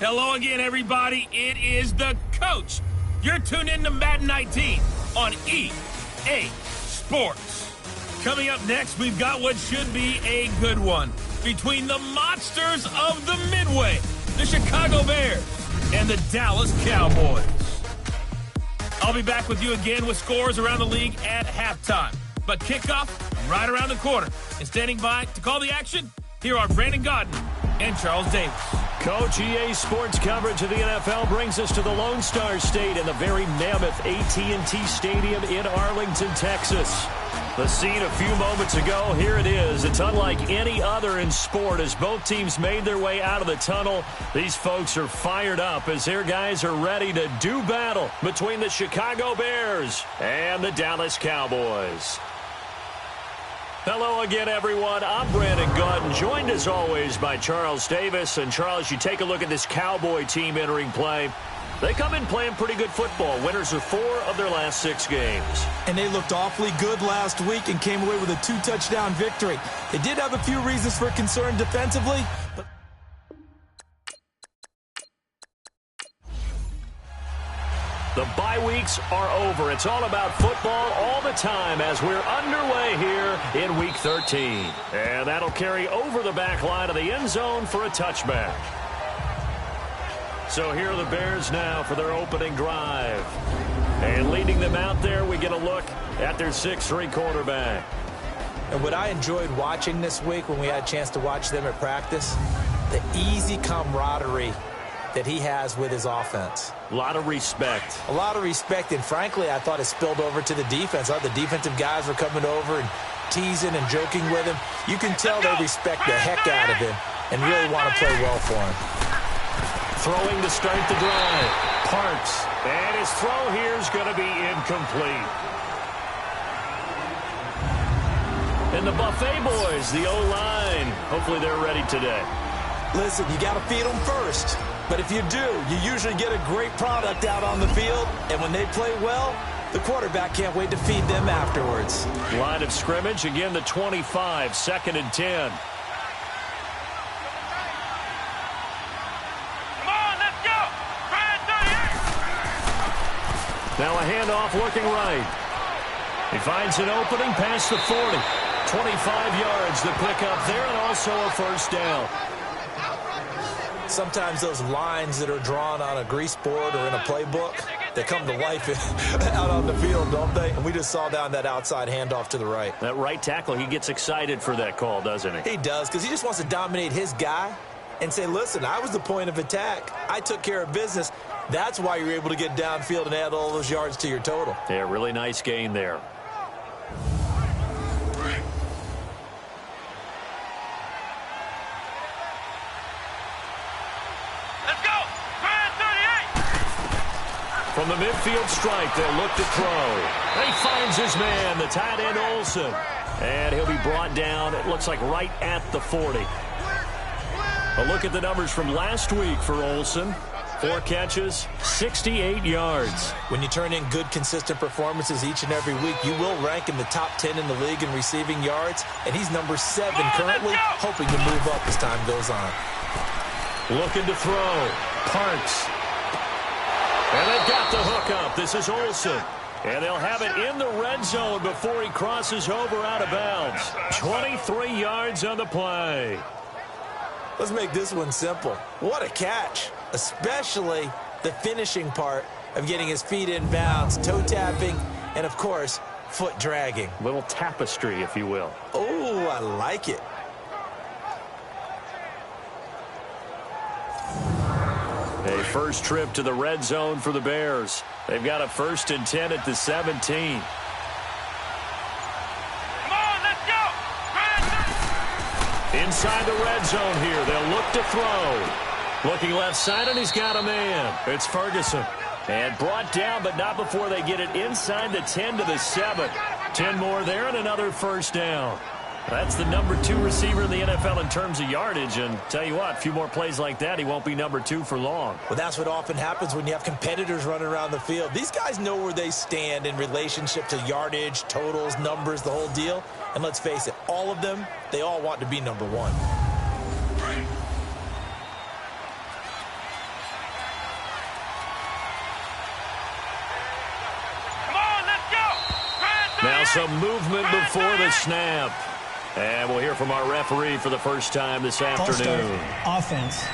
Hello again, everybody. It is the coach. You're tuned in to Madden 19 on EA Sports. Coming up next, we've got what should be a good one between the monsters of the Midway, the Chicago Bears, and the Dallas Cowboys. I'll be back with you again with scores around the league at halftime. But kickoff right around the corner. And standing by to call the action, here are Brandon Godden and Charles Davis. Coach, EA Sports coverage of the NFL brings us to the Lone Star State in the very mammoth AT&T Stadium in Arlington, Texas. The scene a few moments ago, here it is. It's unlike any other in sport as both teams made their way out of the tunnel. These folks are fired up as their guys are ready to do battle between the Chicago Bears and the Dallas Cowboys. Hello again, everyone. I'm Brandon Godden, joined as always by Charles Davis. And Charles, you take a look at this Cowboy team entering play. They come in playing pretty good football. Winners of 4 of their last 6 games. And they looked awfully good last week and came away with a 2-touchdown victory. They did have a few reasons for concern defensively, but the bye weeks are over. It's all about football all the time as we're underway here in Week 13. And that'll carry over the back line of the end zone for a touchback. So here are the Bears now for their opening drive. And leading them out there, we get a look at their 6'3" quarterback. And what I enjoyed watching this week when we had a chance to watch them at practice, the easy camaraderie that he has with his offense. A lot of respect. A lot of respect, and frankly, I thought it spilled over to the defense. The defensive guys were coming over and teasing and joking with him. You can tell they respect the heck out of him and really want to play well for him. Throwing to start the drive. Parks. And his throw here is going to be incomplete. And the Buffet boys, the O-line. Hopefully they're ready today. Listen, you got to feed them first. But if you do, you usually get a great product out on the field. And when they play well, the quarterback can't wait to feed them afterwards. Line of scrimmage, again the 25, 2nd and 10. Come on, let's go! Now a handoff looking right. He finds an opening past the 40. 25 yards to pick up there and also a first down. Sometimes those lines that are drawn on a grease board or in a playbook, they come to life out on the field, don't they? And we just saw down that outside handoff to the right. That right tackle, he gets excited for that call, doesn't he? He does, because he just wants to dominate his guy and say, listen, I was the point of attack. I took care of business. That's why you're able to get downfield and add all those yards to your total. Yeah, really nice gain there. From the midfield strike, they'll look to throw. And he finds his man, the tight end Olsen. And he'll be brought down, it looks like right at the 40. A look at the numbers from last week for Olsen. 4 catches, 68 yards. When you turn in good, consistent performances each and every week, you will rank in the top 10 in the league in receiving yards. And he's number 7 currently, hoping to move up as time goes on. Looking to throw. Parks. And they've got the hook up. This is Olsen. And they'll have it in the red zone before he crosses over out of bounds. 23 yards on the play. Let's make this one simple. What a catch, especially the finishing part of getting his feet in bounds, toe tapping, and, of course, foot dragging. Little tapestry, if you will. Oh, I like it. A first trip to the red zone for the Bears. They've got a 1st and 10 at the 17. Come on, let's go! Inside the red zone here. They'll look to throw. Looking left side, and he's got a man. It's Ferguson. And brought down, but not before they get it inside the 10 to the 7. 10 more there and another first down. That's the number 2 receiver in the NFL in terms of yardage. And tell you what, a few more plays like that, he won't be number 2 for long. Well, that's what often happens when you have competitors running around the field. These guys know where they stand in relationship to yardage, totals, numbers, the whole deal. And let's face it, all of them, they all want to be number 1. Now some movement before the snap. And we'll hear from our referee for the first time this afternoon. Offense.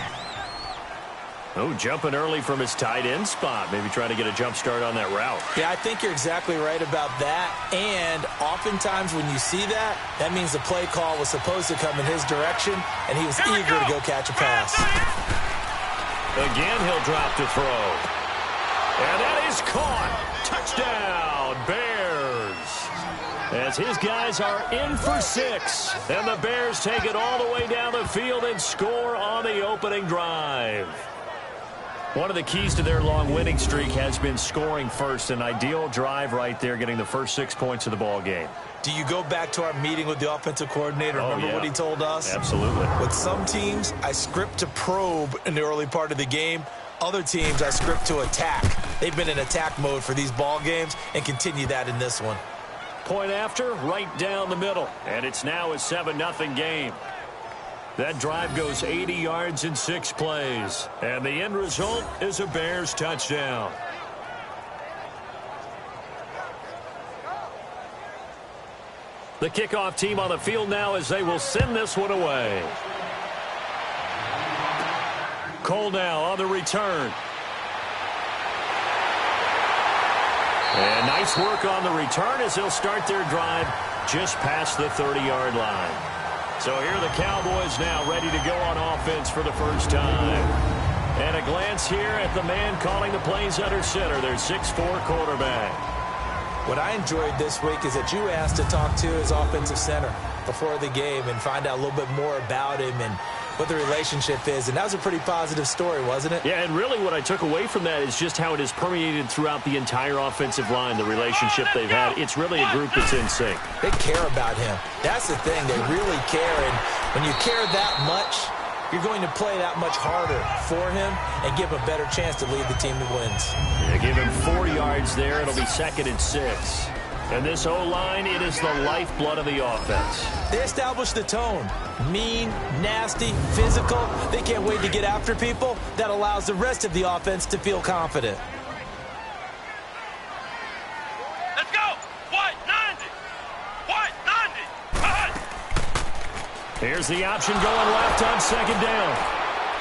Oh, jumping early from his tight end spot. Maybe trying to get a jump start on that route. Yeah, I think you're exactly right about that. And oftentimes when you see that, that means the play call was supposed to come in his direction, and he was eager to go catch a pass. Again, he'll drop to throw. And that is caught. Touchdown, Bears. As his guys are in for 6. And the Bears take it all the way down the field and score on the opening drive. One of the keys to their long winning streak has been scoring first. An ideal drive right there, getting the first 6 points of the ball game. Do you go back to our meeting with the offensive coordinator? Remember what he told us? Absolutely. With some teams, I script to probe in the early part of the game. Other teams, I script to attack. They've been in attack mode for these ball games and continue that in this one. Point after, right down the middle. And it's now a 7-0 game. That drive goes 80 yards in 6 plays. And the end result is a Bears touchdown. The kickoff team on the field now as they will send this one away. Cole now on the return. And nice work on the return as they'll start their drive just past the 30-yard line. So here are the Cowboys now ready to go on offense for the first time. And a glance here at the man calling the plays under center, their 6'4" quarterback. What I enjoyed this week is that you asked to talk to his offensive center before the game and find out a little bit more about him and what the relationship is. And that was a pretty positive story, wasn't it? Yeah, and really what I took away from that is just how it has permeated throughout the entire offensive line, the relationship they've had. It's really a group that's in sync. They care about him. That's the thing. They really care. And when you care that much, you're going to play that much harder for him and give him a better chance to lead the team that wins. Yeah, give him 4 yards there. It'll be 2nd and 6. And this O-line, it is the lifeblood of the offense. They establish the tone. Mean, nasty, physical. They can't wait to get after people. That allows the rest of the offense to feel confident. Let's go. White 90. White 90. Cut. Here's the option going left on 2nd down.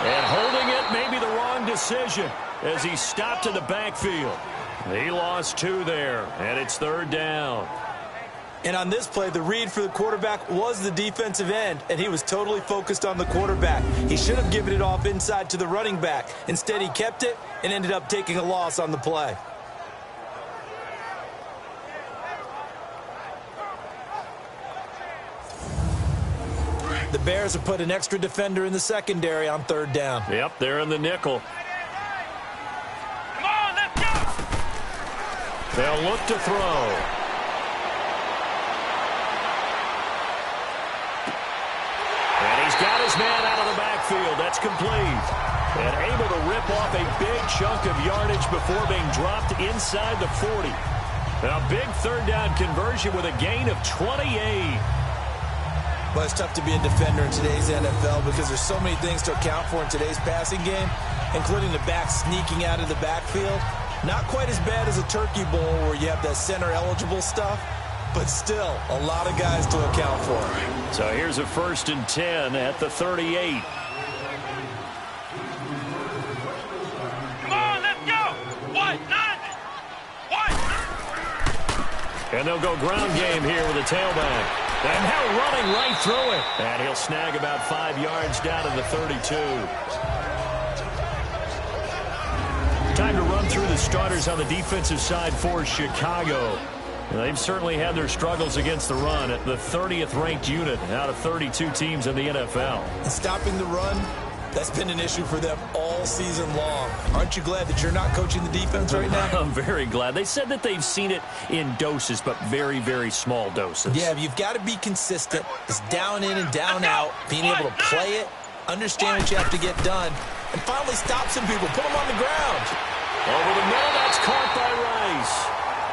And holding it may be the wrong decision as he stopped in the backfield. He lost 2 there, and it's 3rd down. And on this play, the read for the quarterback was the defensive end, and he was totally focused on the quarterback. He should have given it off inside to the running back. Instead, he kept it and ended up taking a loss on the play. The Bears have put an extra defender in the secondary on 3rd down. Yep, they're in the nickel. Come on, let's go. They'll look to throw. And he's got his man out of the backfield. That's complete. And able to rip off a big chunk of yardage before being dropped inside the 40. A big 3rd down conversion with a gain of 28. But it's tough to be a defender in today's NFL because there's so many things to account for in today's passing game, including the back sneaking out of the backfield. Not quite as bad as a turkey bowl where you have that center-eligible stuff, but still a lot of guys to account for. So here's a 1st and 10 at the 38. Come on, let's go. White 90. White. And they'll go ground game here with a tailback. And now running right through it. And he'll snag about 5 yards down to the 32. Time to run through the starters on the defensive side for Chicago. They've certainly had their struggles against the run at the 30th ranked unit out of 32 teams in the NFL. And stopping the run, that's been an issue for them all season long. Aren't you glad that you're not coaching the defense right now? I'm very glad. They said that they've seen it in doses, but very, very small doses. Yeah, you've got to be consistent. It's down in and down out, being able to play it, understand what you have to get done, and finally stop some people, put them on the ground. Over the middle, that's caught by Rice.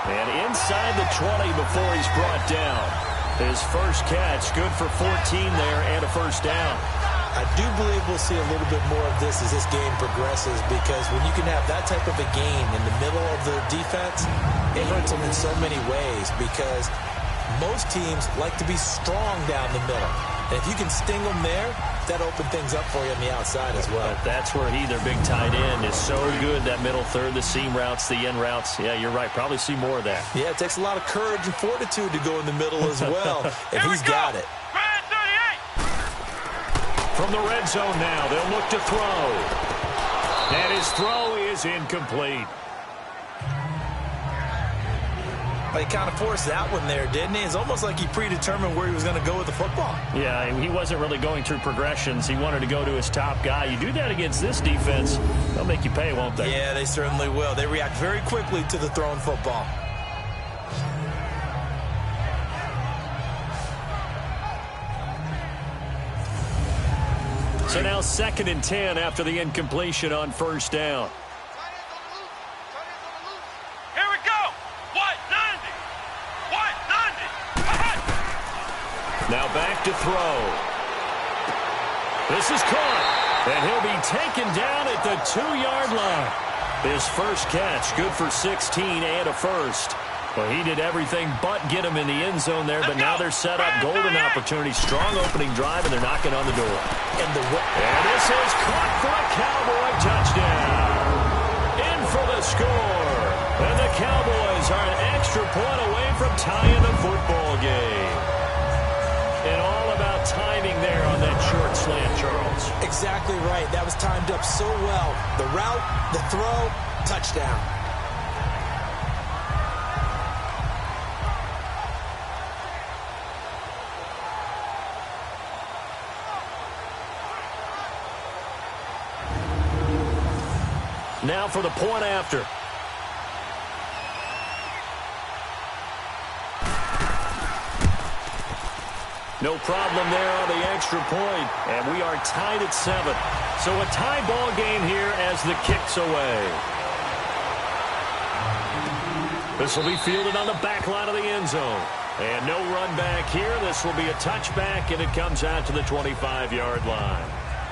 And inside the 20 before he's brought down. His first catch, good for 14 there and a 1st down. I do believe we'll see a little bit more of this as this game progresses, because when you can have that type of a gain in the middle of the defense, it hurts them in so many ways, because most teams like to be strong down the middle. And if you can sting them there, that opens things up for you on the outside as well. But that's where their big tight end, is so good, that middle third, the seam routes, the in routes. Yeah, you're right. Probably see more of that. Yeah, it takes a lot of courage and fortitude to go in the middle as well, and he's got it. From the red zone now, they'll look to throw. And his throw is incomplete. He kind of forced that one there, didn't he? It's almost like he predetermined where he was going to go with the football. Yeah, he wasn't really going through progressions. He wanted to go to his top guy. You do that against this defense, they'll make you pay, won't they? Yeah, they certainly will. They react very quickly to the thrown football. So now 2nd and 10 after the incompletion on first down. Here we go. What? 90. What? 90. Now back to throw. This is caught. And he'll be taken down at the 2-yard line. His first catch, good for 16 and a first. Well, he did everything but get him in the end zone there, but now they're set up. Golden opportunity, strong opening drive, and they're knocking on the door. And this is caught for a Cowboy touchdown. In for the score. And the Cowboys are an extra point away from tying the football game. And all about timing there on that short slant, Charles. Exactly right. That was timed up so well. The route, the throw, touchdown. Now for the point after. No problem there on the extra point. And we are tied at 7. So a tie ball game here as the kick's away. This will be fielded on the back line of the end zone. And no run back here. This will be a touchback, and it comes out to the 25-yard line.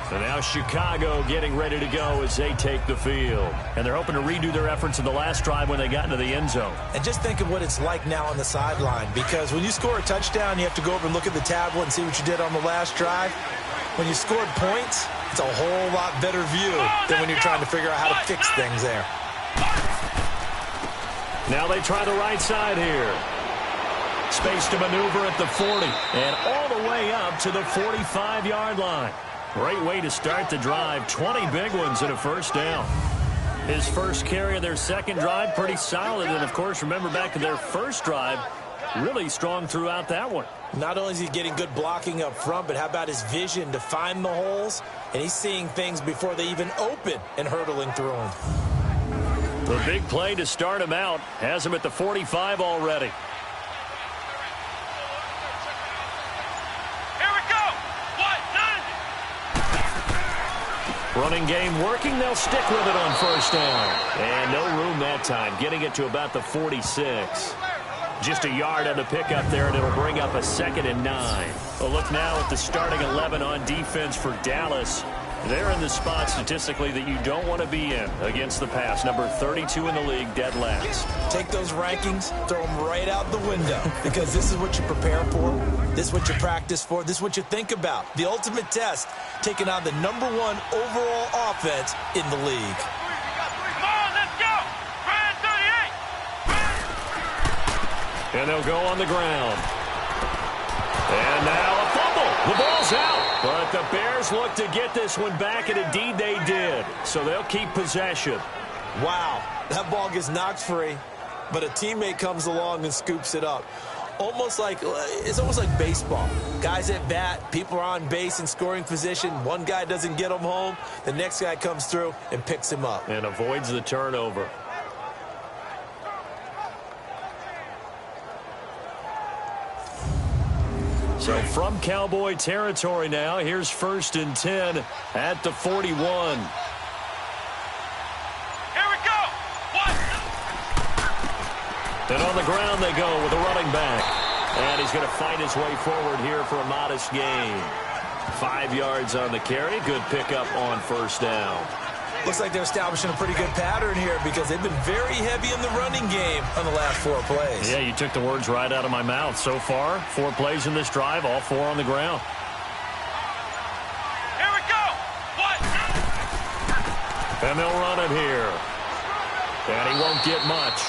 So now Chicago getting ready to go as they take the field. And they're hoping to redo their efforts in the last drive when they got into the end zone. And just think of what it's like now on the sideline, because when you score a touchdown, you have to go over and look at the tablet and see what you did on the last drive. When you scored points, it's a whole lot better view than when you're trying to figure out how to fix things there. Now they try the right side here. Space to maneuver at the 40 and all the way up to the 45-yard line. Great way to start the drive. 20 big ones and a first down. His first carry of their second drive, pretty solid. And, of course, remember back to their first drive, really strong throughout that one. Not only is he getting good blocking up front, but how about his vision to find the holes? And he's seeing things before they even open and hurtling through them. The big play to start him out has him at the 45 already. Running game working. They'll stick with it on first down. And no room that time. Getting it to about the 46. Just a yard on the pickup there, and it'll bring up a 2nd and 9. Well, look now at the starting 11 on defense for Dallas. They're in the spot statistically that you don't want to be in against the pass. Number 32 in the league, dead last. Take those rankings, throw them right out the window, because this is what you prepare for. This is what you practice for. This is what you think about. The ultimate test, taking on the #1 overall offense in the league. Come on, let's go. Ryan 38. And they'll go on the ground. And now a fumble. The ball's out. But the Bears look to get this one back, and indeed they did. So they'll keep possession. Wow, that ball gets knocked free, but a teammate comes along and scoops it up. It's almost like baseball. Guys at bat, people are on base in scoring position. One guy doesn't get him home. The next guy comes through and picks him up. And avoids the turnover. So from Cowboy territory now, here's 1st and 10 at the 41. Here we go. What? And on the ground they go with a running back. And he's going to fight his way forward here for a modest gain. 5 yards on the carry. Good pickup on first down. Looks like they're establishing a pretty good pattern here because they've been very heavy in the running game on the last 4 plays. Yeah, you took the words right out of my mouth. So far, 4 plays in this drive, all 4 on the ground. Here we go. What? And they'll run it here. And he won't get much.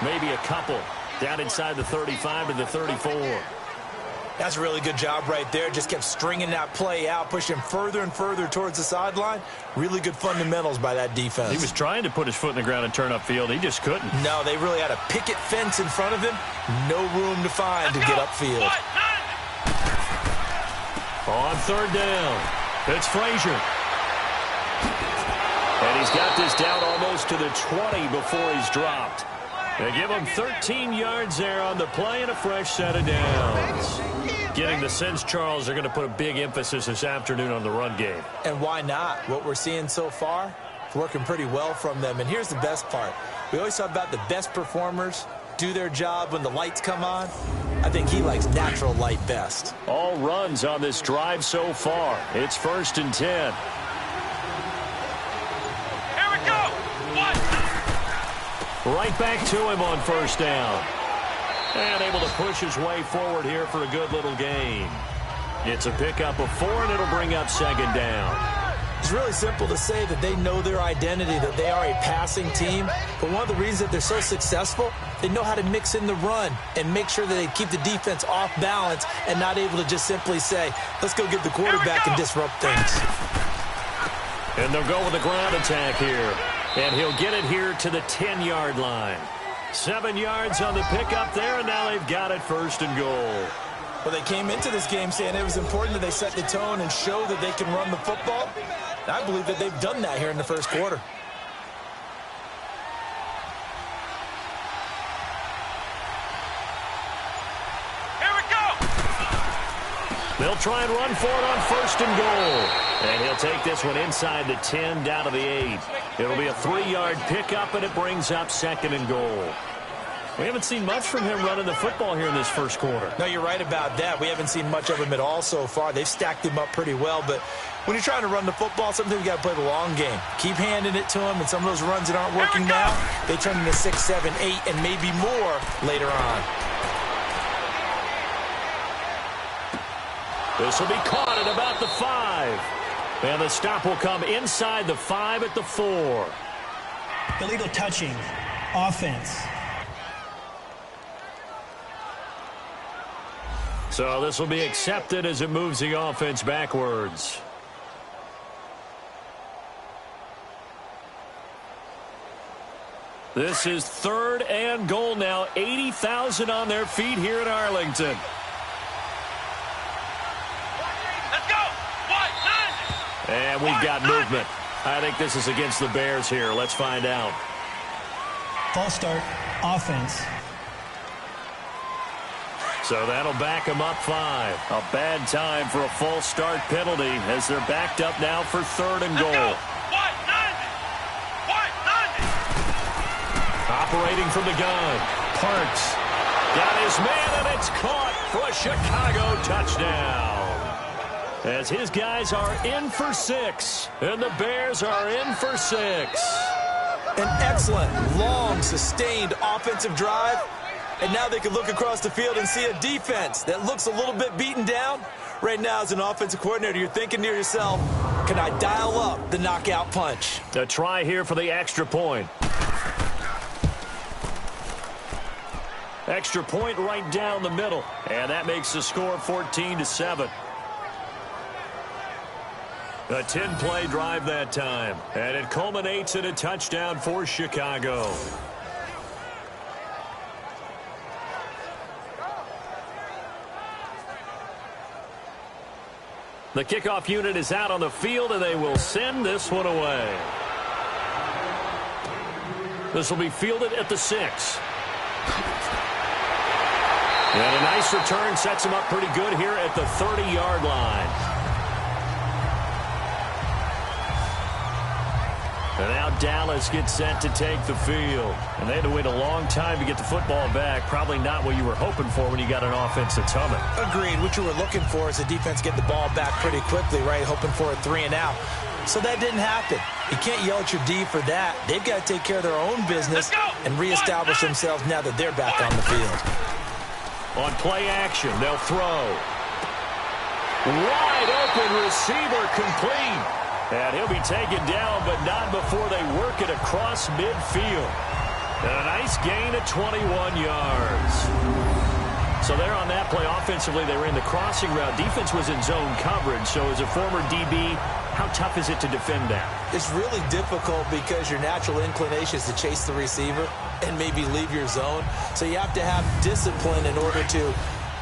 Maybe a couple. Down inside the 35 to the 34. That's a really good job right there. Just kept stringing that play out, pushing him further and further towards the sideline. Really good fundamentals by that defense. He was trying to put his foot in the ground and turn upfield. He just couldn't. No, they really had a picket fence in front of him. No room to find to get upfield. What? On third down, it's Frazier. And he's got this down almost to the 20 before he's dropped. They give him 13 yards there on the play and a fresh set of downs. Getting the sense, Charles, they're going to put a big emphasis this afternoon on the run game. And why not? What we're seeing so far, it's working pretty well from them. And here's the best part. We always talk about the best performers do their job when the lights come on. I think he likes natural light best. All runs on this drive so far. It's 1st and 10. Here we go. What? Right back to him on first down. And able to push his way forward here for a good little gain. It's a pickup of 4, and it'll bring up 2nd down. It's really simple to say that they know their identity, that they are a passing team. But one of the reasons that they're so successful, they know how to mix in the run and make sure that they keep the defense off balance and not able to just simply say, let's go get the quarterback and disrupt things. And they'll go with a ground attack here. And he'll get it here to the 10-yard line. 7 yards on the pickup there, and now they've got it 1st and goal. Well, they came into this game saying it was important that they set the tone and show that they can run the football. And I believe that they've done that here in the first quarter. Here we go. They'll try and run for it on 1st and goal. And he'll take this one inside the 10 down to the 8. It'll be a 3-yard pickup, and it brings up 2nd and goal. We haven't seen much from him running the football here in this first quarter. No, you're right about that. We haven't seen much of him at all so far. They've stacked him up pretty well, but when you're trying to run the football, sometimes you got to play the long game. Keep handing it to him, and some of those runs that aren't working now, they turn into 6, 7, 8, and maybe more later on. This will be caught at about the 5. And the stop will come inside the 5 at the 4. Illegal touching. Offense. So this will be accepted as it moves the offense backwards. This is 3rd and goal now. 80,000 on their feet here in Arlington. Let's go. What? 90. And we've got movement. I think this is against the Bears here. Let's find out. False start. Offense. So that'll back them up 5. A bad time for a false start penalty as they're backed up now for 3rd and goal. What? 90. What? 90. Operating from the gun. Parks. Got his man, and it's caught for a Chicago touchdown. As his guys are in for 6, and the Bears are in for 6. An excellent, long, sustained offensive drive. And now they can look across the field and see a defense that looks a little bit beaten down. Right now, as an offensive coordinator, you're thinking to yourself, can I dial up the knockout punch? A try here for the extra point. Extra point right down the middle. And that makes the score 14-7. A 10-play drive that time. And it culminates in a touchdown for Chicago. The kickoff unit is out on the field, and they will send this one away. This will be fielded at the 6. And a nice return sets him up pretty good here at the 30-yard line. And now Dallas gets set to take the field. And they had to wait a long time to get the football back. Probably not what you were hoping for when you got an offense that's humming. Agreed. What you were looking for is the defense get the ball back pretty quickly, right? Hoping for a 3 and out. So that didn't happen. You can't yell at your D for that. They've got to take care of their own business and reestablish themselves now that they're back on the field. On play action, they'll throw. Wide open receiver complete. And he'll be taken down, but not before they work it across midfield. And a nice gain of 21 yards. So there on that play, offensively, they ran the crossing route. Defense was in zone coverage. So as a former DB, how tough is it to defend that? It's really difficult because your natural inclination is to chase the receiver and maybe leave your zone. So you have to have discipline in order to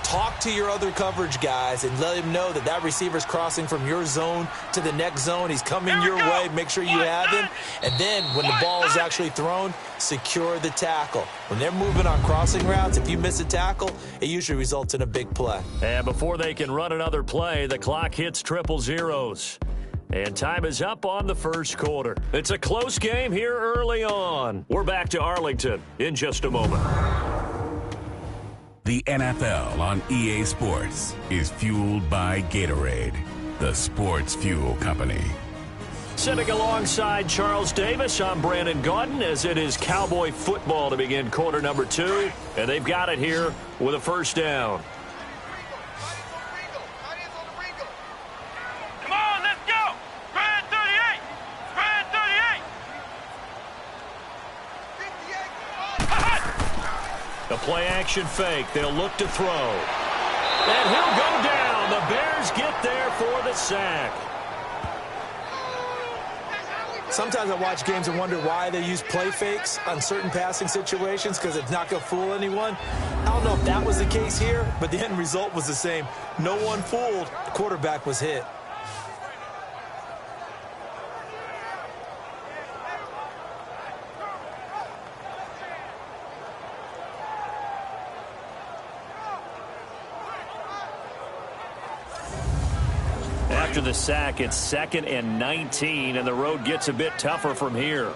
talk to your other coverage guys and let him know that that receiver's crossing from your zone to the next zone. He's coming your way. Make sure you have him. And then when the ball is actually thrown, secure the tackle. When they're moving on crossing routes, if you miss a tackle, it usually results in a big play. And before they can run another play, the clock hits triple zeros. And time is up on the first quarter. It's a close game here early on. We're back to Arlington in just a moment. The NFL on EA Sports is fueled by Gatorade, the sports fuel company. Sitting alongside Charles Davis, I'm Brandon Gaudin, as it is Cowboy football to begin quarter number 2. And they've got it here with a first down. Come on, let's go. Spread 38. Spread 38. The play action fake. They'll look to throw. And he'll go down. The Bears get there for the sack. Sometimes I watch games and wonder why they use play fakes on certain passing situations because it's not going to fool anyone. I don't know if that was the case here, but the end result was the same. No one fooled. The quarterback was hit. After the sack, it's 2nd and 19, and the road gets a bit tougher from here.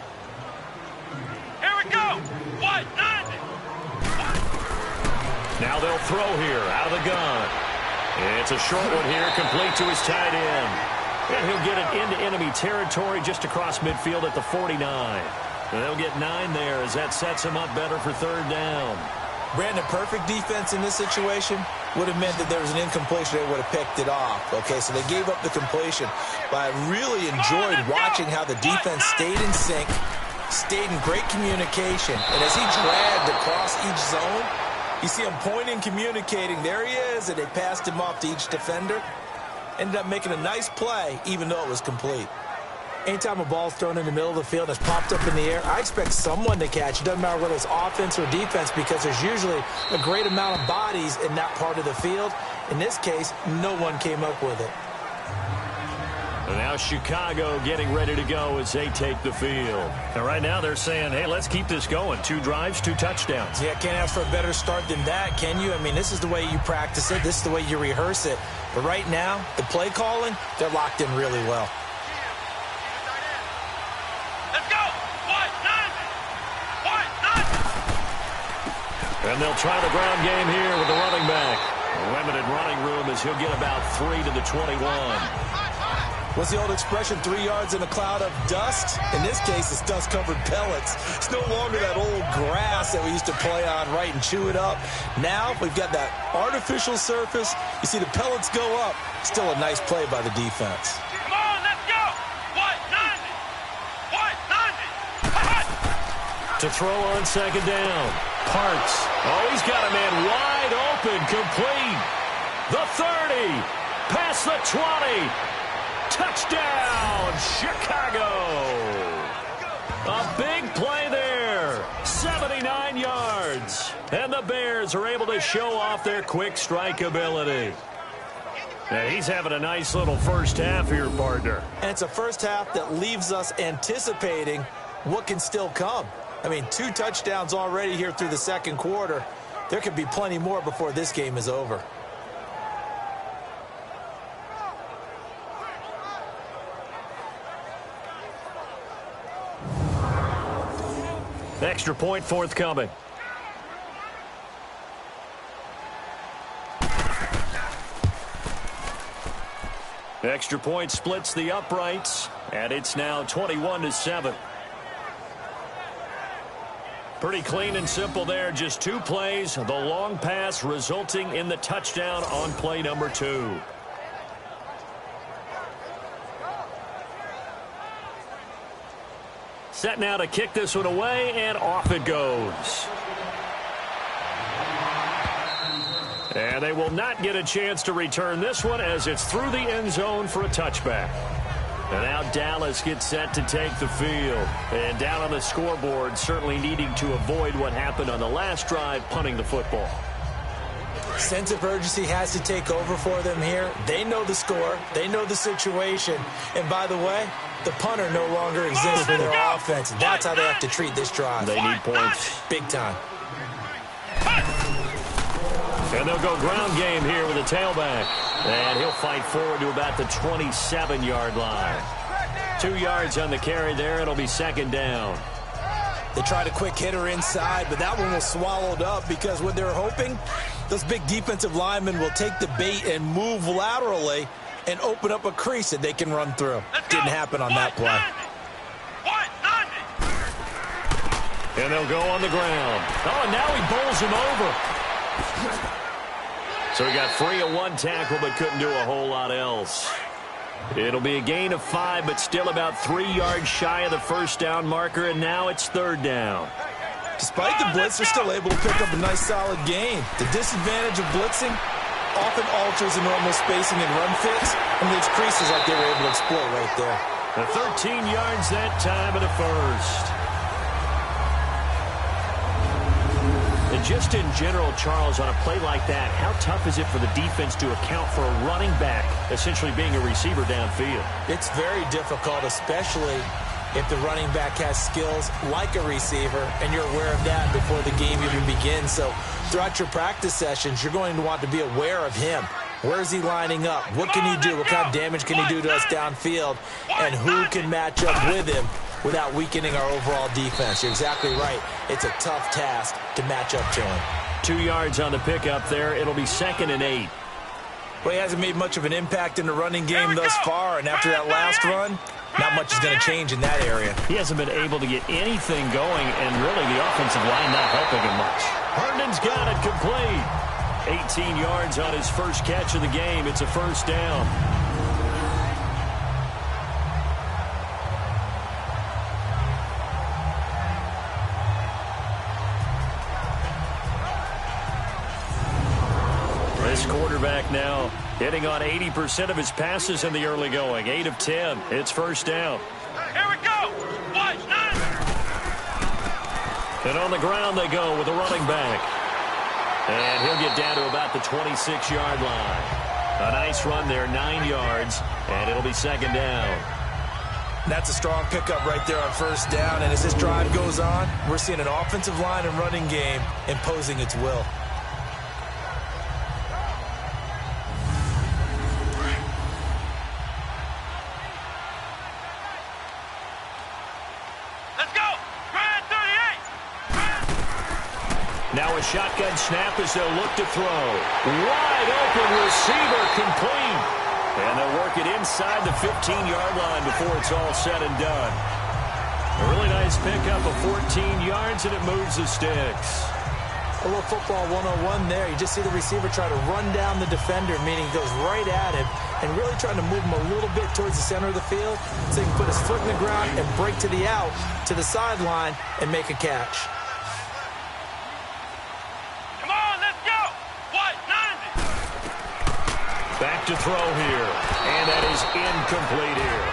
Here we go. What? 90. Now they'll throw here out of the gun. It's a short one here, complete to his tight end. And he'll get it into enemy territory just across midfield at the 49. And they'll get 9 there as that sets him up better for third down. Brandon, perfect defense in this situation would have meant that there was an incompletion. They would have picked it off. Okay, so they gave up the completion. But I really enjoyed watching how the defense stayed in sync, stayed in great communication. And as he dragged across each zone, you see him pointing, communicating. There he is, and they passed him off to each defender. Ended up making a nice play, even though it was complete. Anytime a ball's thrown in the middle of the field and it's popped up in the air, I expect someone to catch. It doesn't matter whether it's offense or defense because there's usually a great amount of bodies in that part of the field. In this case, no one came up with it. And now Chicago getting ready to go as they take the field. And right now they're saying, hey, let's keep this going. 2 drives, 2 touchdowns. Yeah, can't ask for a better start than that, can you? I mean, this is the way you practice it. This is the way you rehearse it. But right now, the play calling, they're locked in really well. And they'll try the ground game here with the running back. A limited running room as he'll get about 3 to the 21. What's the old expression, 3 yards in a cloud of dust? In this case, it's dust-covered pellets. It's no longer that old grass that we used to play on, right, and chew it up. Now we've got that artificial surface. You see the pellets go up. Still a nice play by the defense. Come on, let's go. What? 90. What? 90. To throw on second down. Parks. Oh, he's got a man wide open, complete. The 30. Past the 20. Touchdown, Chicago. A big play there. 79 yards. And the Bears are able to show off their quick strike ability. Now, he's having a nice little first half here, partner. And it's a first half that leaves us anticipating what can still come. I mean, 2 touchdowns already here through the second quarter. There could be plenty more before this game is over. Extra point forthcoming. Extra point splits the uprights, and it's now 21-7. Pretty clean and simple there. Just 2 plays. The long pass resulting in the touchdown on play number 2. Set now to kick this one away, and off it goes. And they will not get a chance to return this one as it's through the end zone for a touchback. And now Dallas gets set to take the field. And down on the scoreboard, certainly needing to avoid what happened on the last drive, punting the football. Sense of urgency has to take over for them here. They know the score. They know the situation. And by the way, the punter no longer exists for their offense. That's how they have to treat this drive. They need points. Big time. And they'll go ground game here with a tailback. And he'll fight forward to about the 27-yard line. 2 yards on the carry there. It'll be second down. They tried a quick hitter inside, but that one was swallowed up because what they're hoping, those big defensive linemen will take the bait and move laterally and open up a crease that they can run through. Didn't happen on that play. And they'll go on the ground. Oh, and now he bowls him over. So he got free of 1 tackle but couldn't do a whole lot else. It'll be a gain of 5, but still about 3 yards shy of the first down marker, and now it's third down. Despite the blitz, they're still able to pick up a nice solid gain. The disadvantage of blitzing often alters the normal spacing and run fits, and leaves creases like they were able to exploit right there. The 13 yards that time of the first. And just in general, Charles, on a play like that, how tough is it for the defense to account for a running back essentially being a receiver downfield? It's very difficult, especially if the running back has skills like a receiver, and you're aware of that before the game even begins. So throughout your practice sessions, you're going to want to be aware of him. Where is he lining up? What can he do? What kind of damage can he do to us downfield? And who can match up with him without weakening our overall defense? You're exactly right. It's a tough task to match up to him. 2 yards on the pickup there. It'll be 2nd and 8. Well, he hasn't made much of an impact in the running game thus far, and after that last run, not much is going to change in that area. He hasn't been able to get anything going, and really the offensive line not helping him much. Herndon's got it complete. 18 yards on his first catch of the game. It's a first down. This quarterback now hitting on 80% of his passes in the early going. 8 of 10. It's first down. Here we go. 1, 9. And on the ground they go with the running back. And he'll get down to about the 26-yard line. A nice run there, 9 yards, and it'll be second down. That's a strong pickup right there on first down, and as this drive goes on, we're seeing an offensive line and running game imposing its will. Now a shotgun snap as they'll look to throw. Wide open receiver complete. And they'll work it inside the 15-yard line before it's all said and done. A really nice pickup of 14 yards, and it moves the sticks. A little football 101 there. You just see the receiver try to run down the defender, meaning he goes right at him, and really trying to move him a little bit towards the center of the field so he can put his foot in the ground and break to the out, to the sideline, and make a catch. Back to throw here, and that is incomplete here.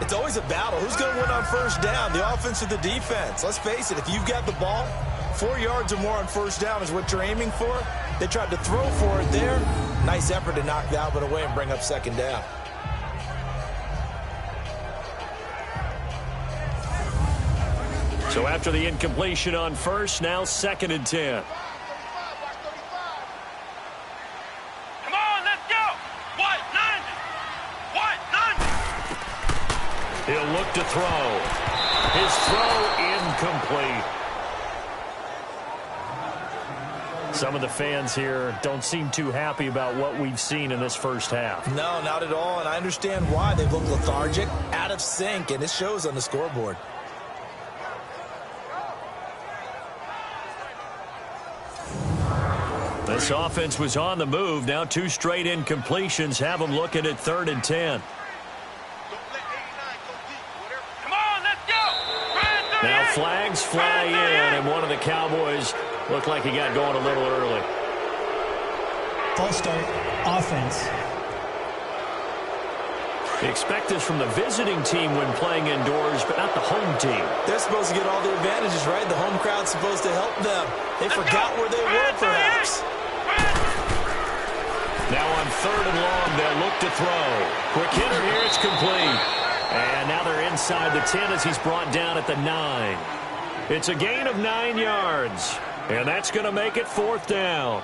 It's always a battle. Who's going to win on first down, the offense or the defense? Let's face it, if you've got the ball, 4 yards or more on first down is what you're aiming for. They tried to throw for it there. Nice effort to knock that one away and bring up second down. So after the incompletion on first, now 2nd and 10. He'll look to throw. His throw incomplete. Some of the fans here don't seem too happy about what we've seen in this first half. No, not at all, and I understand why. They've looked lethargic, out of sync, and it shows on the scoreboard. This offense was on the move. Now 2 straight incompletions have them looking at 3rd and 10. Come on, let's go. Now flags fly in, and one of the Cowboys looked like he got going a little early. False start, offense. You expect this from the visiting team when playing indoors, but not the home team. They're supposed to get all the advantages, right? The home crowd's supposed to help them. They forgot where they were, perhaps. Now on 3rd and long, they'll look to throw. Quick hitter here, it's complete. And now they're inside the 10 as he's brought down at the 9. It's a gain of 9 yards, and that's going to make it 4th down.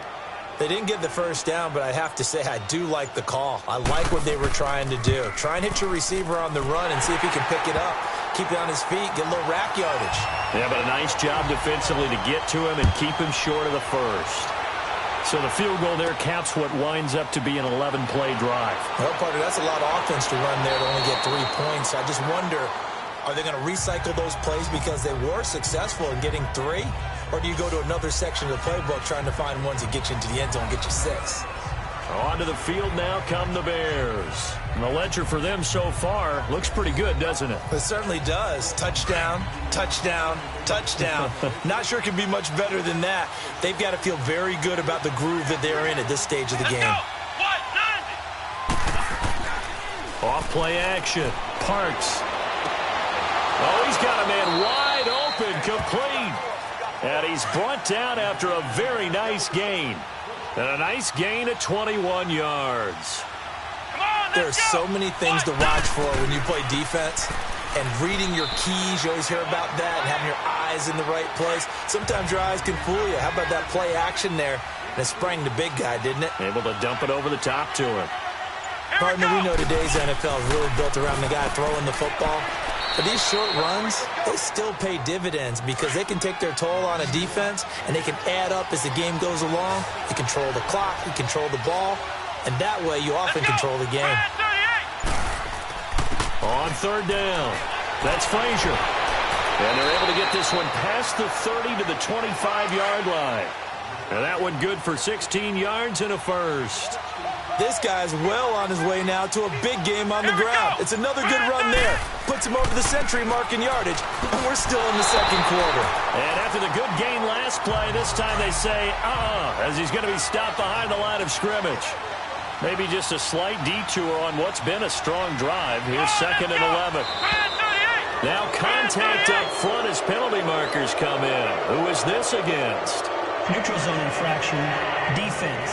They didn't get the first down, but I have to say I do like the call. I like what they were trying to do. Try and hit your receiver on the run and see if he can pick it up. Keep it on his feet, get a little rack yardage. Yeah, but a nice job defensively to get to him and keep him short of the first. So the field goal there caps what winds up to be an 11-play drive. Well, partner, that's a lot of offense to run there to only get 3 points. I just wonder, are they going to recycle those plays because they were successful in getting 3? Or do you go to another section of the playbook trying to find ones that get you into the end zone and get you 6? Onto the field now come the Bears. And the ledger for them so far looks pretty good, doesn't it? It certainly does. Touchdown, touchdown, touchdown. Not sure it can be much better than that. They've got to feel very good about the groove that they're in at this stage of the game. Off play action. Parks. Oh, he's got a man wide open, complete. And he's brought down after a very nice gain. And a nice gain at 21 yards. There are so many things to watch for when you play defense. And reading your keys, you always hear about that, and having your eyes in the right place. Sometimes your eyes can fool you. How about that play action there? And it sprang the big guy, didn't it? Able to dump it over the top to him. Partner, we know today's NFL is really built around the guy throwing the football. But these short runs, they still pay dividends because they can take their toll on a defense, and they can add up as the game goes along. You control the clock, you control the ball, and that way you often control the game. On 3rd down, that's Frazier. And they're able to get this one past the 30 to the 25-yard line. And that one good for 16 yards and a first. This guy's well on his way now to a big game on the ground. It's another good run there. Puts him over the century mark in yardage. And we're still in the 2nd quarter. And after the good gain last play, this time they say, as he's going to be stopped behind the line of scrimmage. Maybe just a slight detour on what's been a strong drive. Here's 2nd and 11. Now contact up front as penalty markers come in. Who is this against? Neutral zone infraction, defense.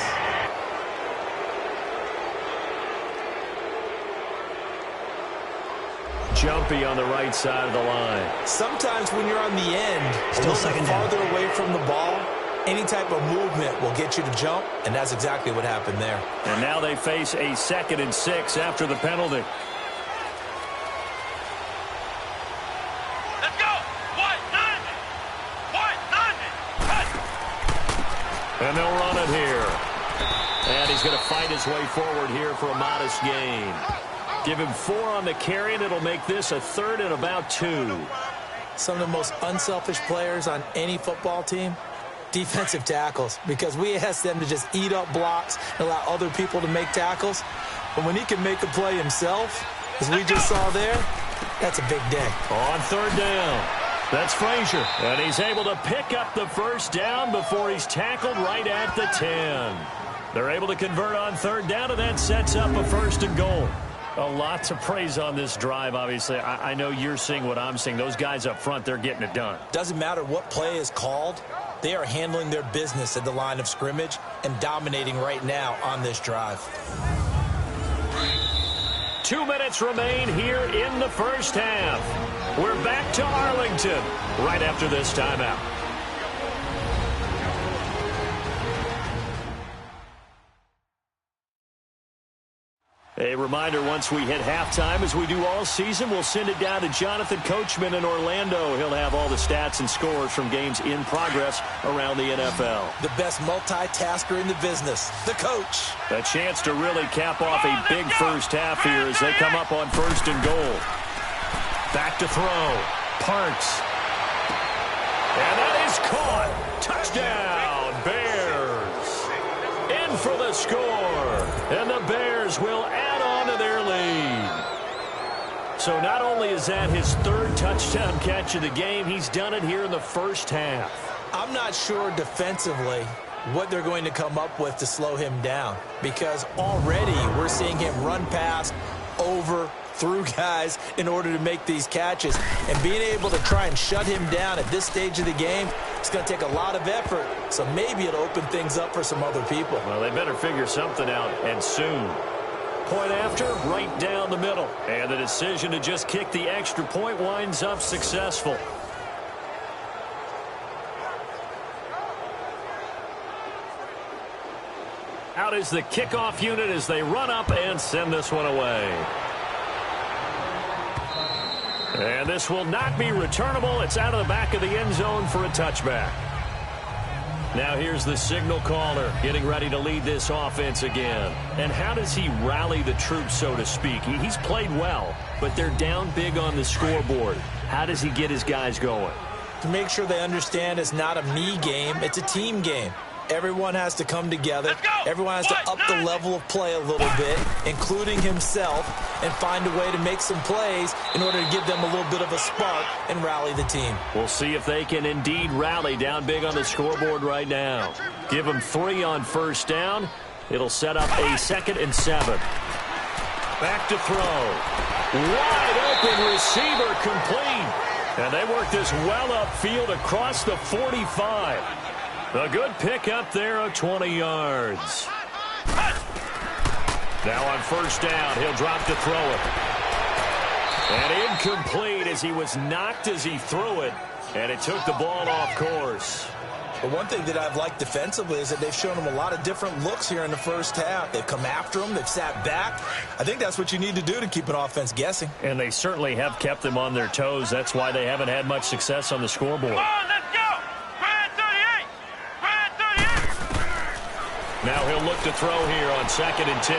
Jumpy on the right side of the line. Sometimes when you're on the end, Still a little second bit down. farther away from the ball, any type of movement will get you to jump, and that's exactly what happened there. And now they face a 2nd and 6 after the penalty. Let's go. What? 90. And they'll run it here. And he's going to fight his way forward here for a modest gain. Give him 4 on the carry, and it'll make this a 3rd and about 2. Some of the most unselfish players on any football team, defensive tackles, because we ask them to just eat up blocks and allow other people to make tackles. But when he can make a play himself, as we just saw there, that's a big day. On 3rd down, that's Frazier. And he's able to pick up the first down before he's tackled right at the 10. They're able to convert on 3rd down, and that sets up a 1st and goal. A lot to praise on this drive, obviously. I know you're seeing what I'm seeing. Those guys up front, they're getting it done. Doesn't matter what play is called. They are handling their business at the line of scrimmage and dominating right now on this drive. 2 minutes remain here in the first half. We're back to Arlington right after this timeout. A reminder, once we hit halftime, as we do all season, we'll send it down to Jonathan Coachman in Orlando. He'll have all the stats and scores from games in progress around the NFL. The best multitasker in the business, the coach. A chance to really cap off a big first half here as they come up on 1st and goal. Back to throw. Parks. And that is caught. Touchdown, Bears. In for the score. And the Bears will add on to their lead. So not only is that his 3rd touchdown catch of the game, he's done it here in the first half. I'm not sure defensively what they're going to come up with to slow him down, because already we're seeing him run past, over, through guys in order to make these catches. And being able to try and shut him down at this stage of the game, it's going to take a lot of effort. So maybe it'll open things up for some other people. Well, they better figure something out, and soon. Point after, right down the middle. And the decision to just kick the extra point winds up successful. Out is the kickoff unit as they run up and send this one away. And this will not be returnable. It's out of the back of the end zone for a touchback. Now here's the signal caller getting ready to lead this offense again. And how does he rally the troops, so to speak? He's played well, but they're down big on the scoreboard. How does he get his guys going? To make sure they understand it's not a me game, it's a team game. Everyone has to come together. Everyone has to up the level of play a little bit, including himself, and find a way to make some plays in order to give them a little bit of a spark and rally the team. We'll see if they can indeed rally down big on the scoreboard right now. Give them 3 on 1st down. It'll set up a 2nd and 7. Back to throw. Wide open receiver complete. And they work this well upfield across the 45. A good pickup there of 20 yards. Now on 1st down, he'll drop to throw it. And incomplete as he was knocked as he threw it. And it took the ball off course. But one thing that I've liked defensively is that they've shown him a lot of different looks here in the first half. They've come after him. They've sat back. I think that's what you need to do to keep an offense guessing. And they certainly have kept them on their toes. That's why they haven't had much success on the scoreboard. Come on, let's go. Now he'll look to throw here on 2nd and 10.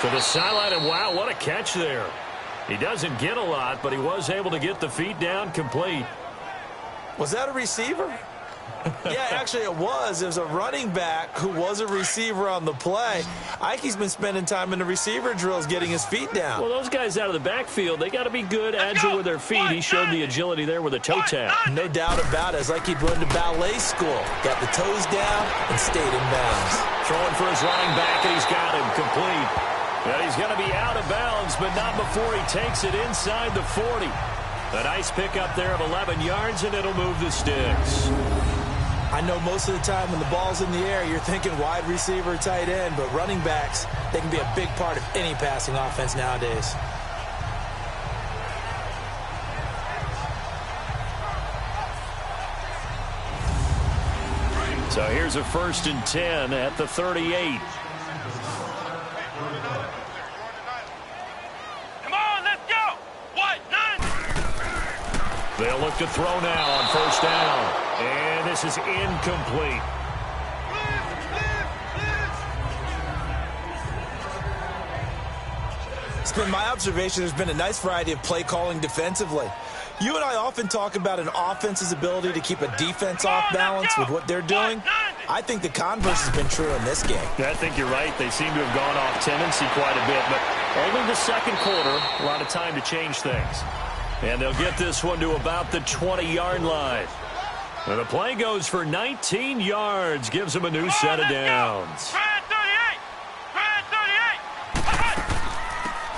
To the sideline, and wow, what a catch there. He doesn't get a lot, but he was able to get the feet down complete. Was that a receiver? Yeah, actually it was. There's a running back who was a receiver on the play. Ike's been spending time in the receiver drills getting his feet down. Well, those guys out of the backfield, they got to be good, agile with their feet. He showed the agility there with a toe tap. No doubt about it. It's like he'd run to ballet school. Got the toes down and stayed in bounds. Throwing for his running back, and he's got him complete. Well, he's going to be out of bounds, but not before he takes it inside the 40. A nice pickup there of 11 yards, and it'll move the sticks. I know most of the time when the ball's in the air, you're thinking wide receiver, tight end, but running backs, they can be a big part of any passing offense nowadays. So here's a 1st and 10 at the 38. Come on, let's go. What? 9. They'll look to throw now on 1st down. And this is incomplete. It's been my observation there's been a nice variety of play calling defensively. You and I often talk about an offense's ability to keep a defense off balance with what they're doing. I think the converse has been true in this game. I think you're right. They seem to have gone off tendency quite a bit, but only the 2nd quarter, a lot of time to change things. And they'll get this one to about the 20-yard line. And the play goes for 19 yards, gives them a new set of downs.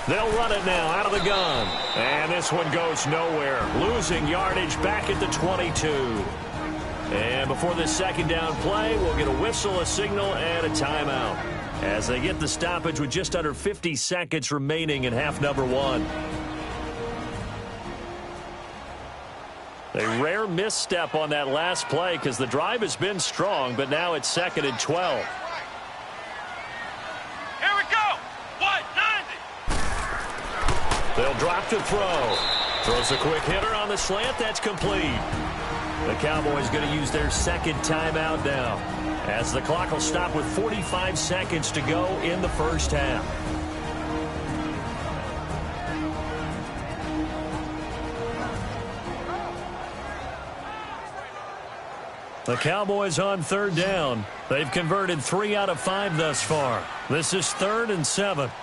They'll run it now out of the gun. And this one goes nowhere. Losing yardage back at the 22. And before this 2nd down play, we'll get a whistle, a signal, and a timeout. As they get the stoppage with just under 50 seconds remaining in half number 1. A rare misstep on that last play because the drive has been strong, but now it's 2nd and 12. Here we go. 1, They'll drop to throw. Throws a quick hitter on the slant. That's complete. The Cowboys going to use their second timeout now, as the clock will stop with 45 seconds to go in the first half. The Cowboys on third down. They've converted 3 out of 5 thus far. This is 3rd and 7. Come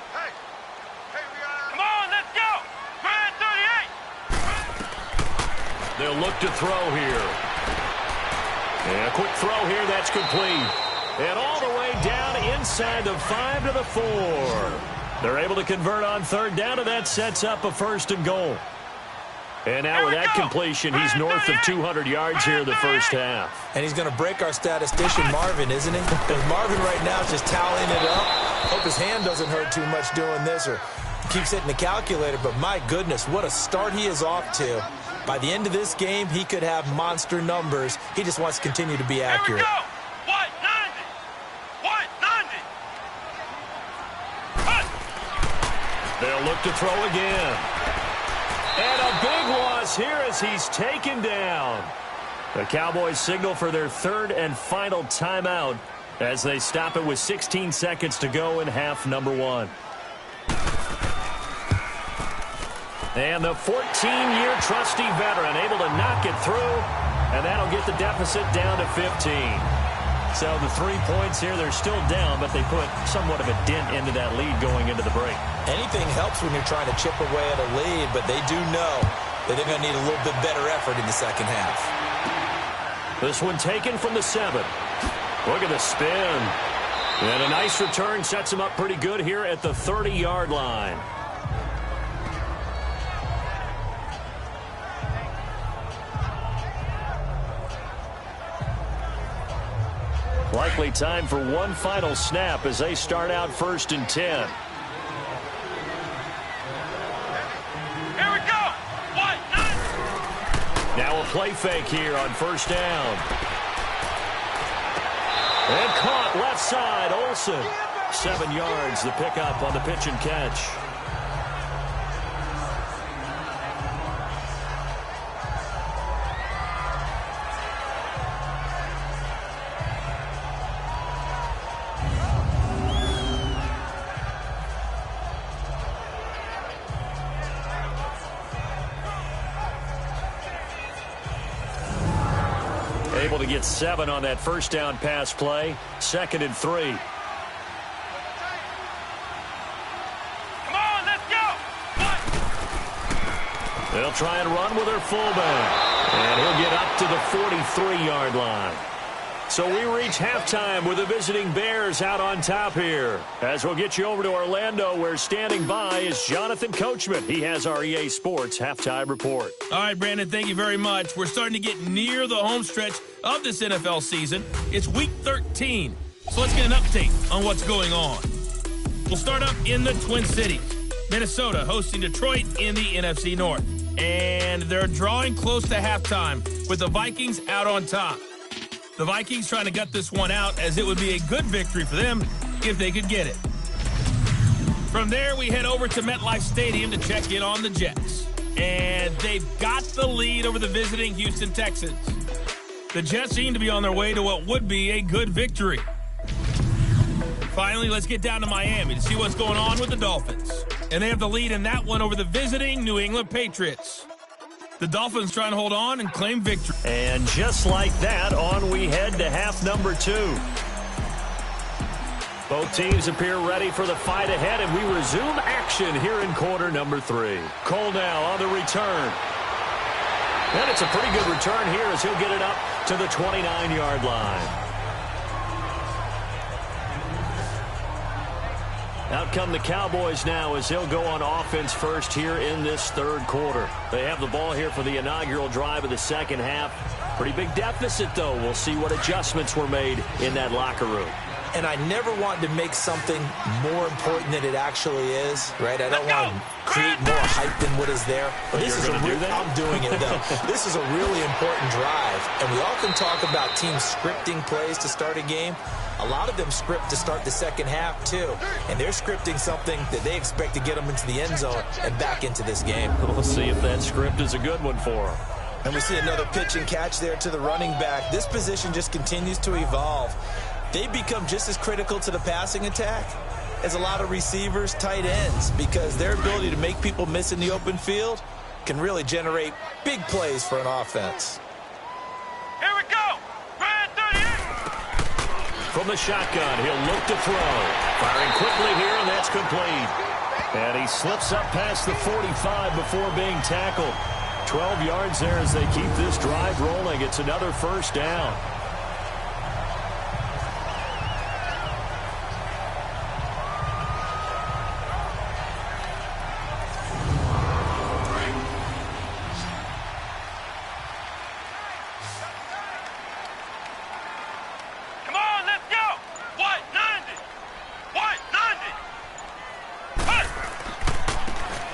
on, let's go. 38. They'll look to throw here. And a quick throw here, that's complete. And all the way down inside the 5 to the 4. They're able to convert on third down, and that sets up a 1st and goal. And now with that completion, he's north of 200 yards here in the first half. And he's going to break our statistician, Marvin, isn't he? Because Marvin right now is just tallying it up. Hope his hand doesn't hurt too much doing this or keeps hitting the calculator. But my goodness, what a start he is off to. By the end of this game, he could have monster numbers. He just wants to continue to be accurate. Here we go. 190. 190. They'll look to throw again. And a big loss here as he's taken down. The Cowboys signal for their 3rd and final timeout as they stop it with 16 seconds to go in half number 1. And the 14-year trusty veteran able to knock it through, and that'll get the deficit down to 15. So the 3 points here, they're still down, but they put somewhat of a dent into that lead going into the break. Anything helps when you're trying to chip away at a lead, but they do know that they're going to need a little bit better effort in the second half. This one taken from the 7. Look at the spin. And a nice return sets him up pretty good here at the 30-yard line. Likely time for one final snap as they start out 1st and 10. Here we go. 190. Now a play fake here on 1st down. And caught left side, Olsen. 7 yards, the pickup on the pitch and catch. Able to get 7 on that 1st down pass play. 2nd and 3. Come on, let's go. They'll try and run with their fullback. And he'll get up to the 43-yard line. So we reach halftime with the visiting Bears out on top here. As we'll get you over to Orlando, where standing by is Jonathan Coachman. He has our EA Sports halftime report. All right, Brandon, thank you very much. We're starting to get near the home stretch of this NFL season. It's Week 13, so let's get an update on what's going on. We'll start up in the Twin Cities. Minnesota hosting Detroit in the NFC North. And they're drawing close to halftime with the Vikings out on top. The Vikings trying to gut this one out, as it would be a good victory for them if they could get it. From there, we head over to MetLife Stadium to check in on the Jets. And they've got the lead over the visiting Houston Texans. The Jets seem to be on their way to what would be a good victory. Finally, let's get down to Miami to see what's going on with the Dolphins. And they have the lead in that one over the visiting New England Patriots. The Dolphins trying to hold on and claim victory. And just like that, on we head to half number 2. Both teams appear ready for the fight ahead, and we resume action here in quarter number 3. Cole now on the return. And it's a pretty good return here as he'll get it up to the 29-yard line. Out come the Cowboys now as they'll go on offense first here in this 3rd quarter. They have the ball here for the inaugural drive of the second half. Pretty big deficit, though. We'll see what adjustments were made in that locker room. And I never want to make something more important than it actually is, right? I don't want to create more hype than what is there. But this is I'm doing it, though. This is a really important drive. And we all can talk about teams scripting plays to start a game. A lot of them script to start the second half, too. And they're scripting something that they expect to get them into the end zone and back into this game. We'll see if that script is a good one for them. And we see another pitch and catch there to the running back. This position just continues to evolve. They become just as critical to the passing attack as a lot of receivers, tight ends, because their ability to make people miss in the open field can really generate big plays for an offense. Here we go. Ryan 38. From the shotgun, he'll look to throw. Firing quickly here, and that's complete. And he slips up past the 45 before being tackled. 12 yards there as they keep this drive rolling. It's another first down.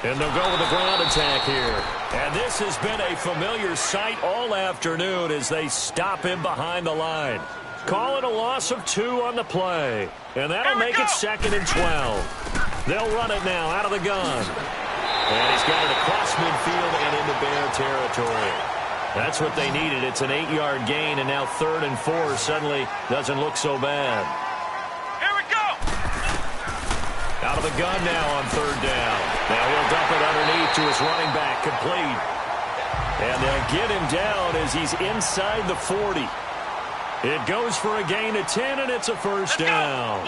And they'll go with the ground attack here. And this has been a familiar sight all afternoon as they stop him behind the line. Call it a loss of 2 on the play. And that'll make it 2nd and 12. They'll run it now out of the gun. And he's got it across midfield and into Bear territory. That's what they needed. It's an 8-yard gain, and now 3rd and 4 suddenly doesn't look so bad. Out of the gun now on 3rd down. Now he'll dump it underneath to his running back, complete. And they'll get him down as he's inside the 40. It goes for a gain of 10, and it's a first down.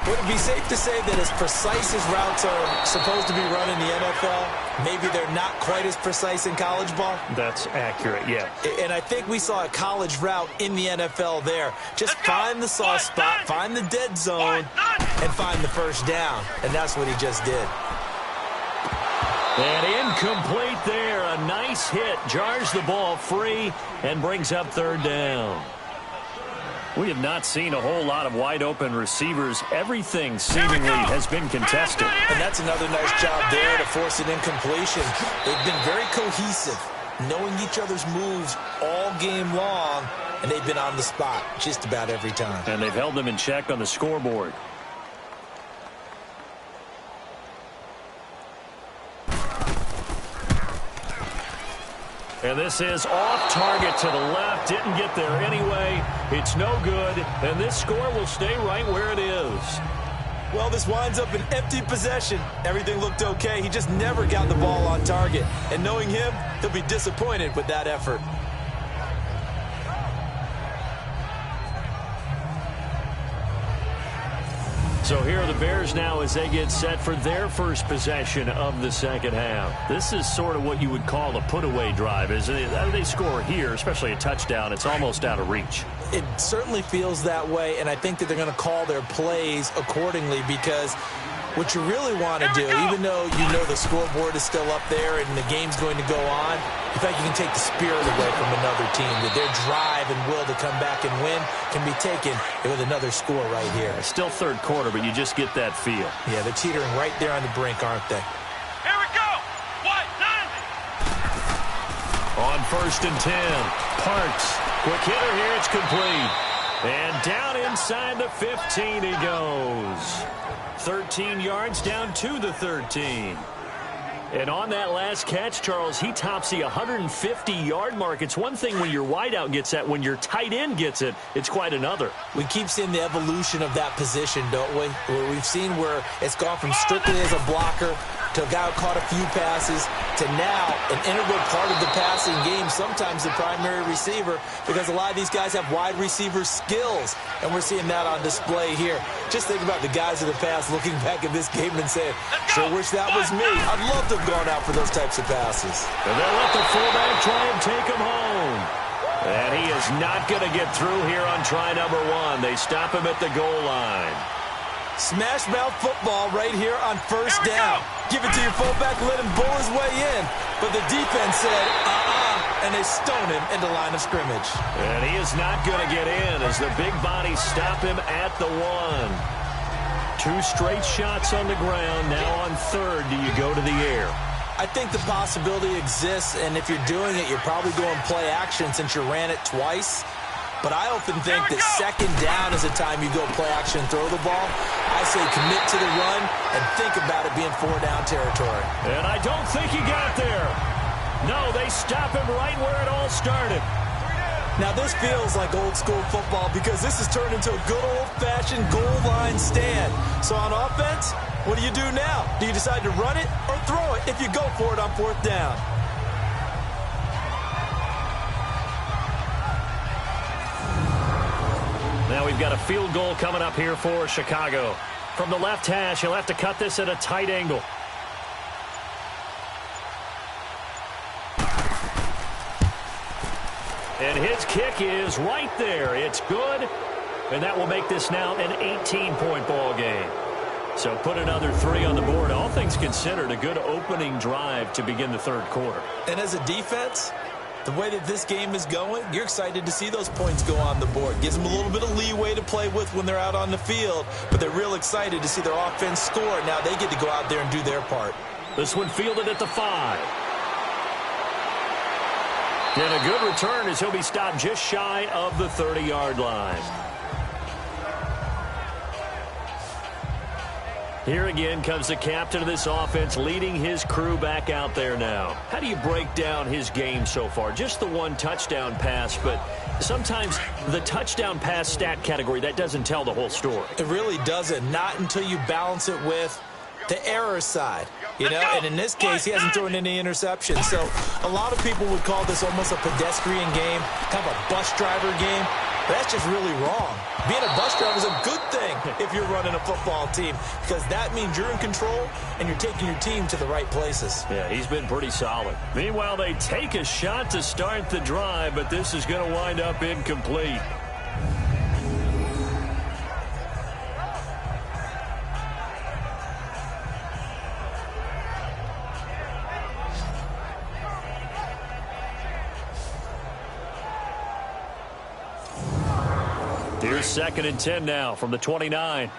Would it be safe to say that as precise as routes are supposed to be run in the NFL, maybe they're not quite as precise in college ball? That's accurate, yeah. And I think we saw a college route in the NFL there. Just find the soft spot, find the dead zone, and find the first down. And that's what he just did. And incomplete there. A nice hit. Jars the ball free and brings up 3rd down. We have not seen a whole lot of wide-open receivers. Everything seemingly has been contested. And that's another nice job there to force an incompletion. They've been very cohesive, knowing each other's moves all game long, and they've been on the spot just about every time. And they've held them in check on the scoreboard. And this is off target to the left. Didn't get there anyway. It's no good. And this score will stay right where it is. Well, this winds up an empty possession. Everything looked okay. He just never got the ball on target. And knowing him, he'll be disappointed with that effort. So here are the Bears now as they get set for their first possession of the second half. This is sort of what you would call a put-away drive, isn't it? They score here, especially a touchdown. It's almost out of reach. It certainly feels that way, and I think that they're going to call their plays accordingly because what you really want to do, even though you know the scoreboard is still up there and the game's going to go on, in fact, you can take the spirit away from another team, that their drive and will to come back and win can be taken with another score right here. It's still 3rd quarter, but you just get that feel. Yeah, they're teetering right there on the brink, aren't they? Here we go. What? 90. On 1st and 10, Parks. Quick hitter here, it's complete. And down inside the 15 he goes. 13 yards down to the 13. And on that last catch, Charles, he tops the 150-yard mark. It's one thing when your wideout gets that. When your tight end gets it, it's quite another. We keep seeing the evolution of that position, don't we? Where we've seen where it's gone from strictly as a blocker to a guy who caught a few passes to now an integral part of the passing game, sometimes the primary receiver, because a lot of these guys have wide receiver skills, and we're seeing that on display here. Just think about the guys of the past looking back at this game and saying, sure wish that was me. I'd love to have gone out for those types of passes. And they'll let the fullback try and take him home. And he is not going to get through here on try number 1. They stop him at the goal line. Smash mouth football right here on 1st down. Give it to your fullback, let him bull his way in. But the defense said, and they stone him into line of scrimmage. And he is not going to get in as the big bodies stop him at the 1. 2 straight shots on the ground. Now on 3rd, do you go to the air? I think the possibility exists, and if you're doing it, you're probably going play action since you ran it twice. But I often think that 2nd down is the time you go play action and throw the ball. I say commit to the run and think about it being 4-down territory. And I don't think he got there. No, they stop him right where it all started. Now this feels like old school football because this has turned into a good old-fashioned goal line stand. So on offense, what do you do now? Do you decide to run it or throw it if you go for it on 4th down? Now we've got a field goal coming up here for Chicago. From the left hash, he'll have to cut this at a tight angle. And his kick is right there. It's good, and that will make this now an 18-point ball game. So put another 3 on the board. All things considered, a good opening drive to begin the 3rd quarter. And as a defense, the way that this game is going, you're excited to see those points go on the board. Gives them a little bit of leeway to play with when they're out on the field, but they're real excited to see their offense score. Now they get to go out there and do their part. This one fielded at the 5. And a good return as he'll be stopped just shy of the 30-yard line. Here again comes the captain of this offense leading his crew back out there now. How do you break down his game so far? Just the 1 touchdown pass, but sometimes the touchdown pass stat category, that doesn't tell the whole story. It really doesn't. Not until you balance it with the error side, you know, and in this case, he hasn't thrown any interceptions. So a lot of people would call this almost a pedestrian game, kind of a bus driver game. But that's just really wrong. Being a bus driver is a good thing if you're running a football team because that means you're in control and you're taking your team to the right places. Yeah, he's been pretty solid. Meanwhile, they take a shot to start the drive, but this is going to wind up incomplete. Here's 2nd and 10 now from the 29.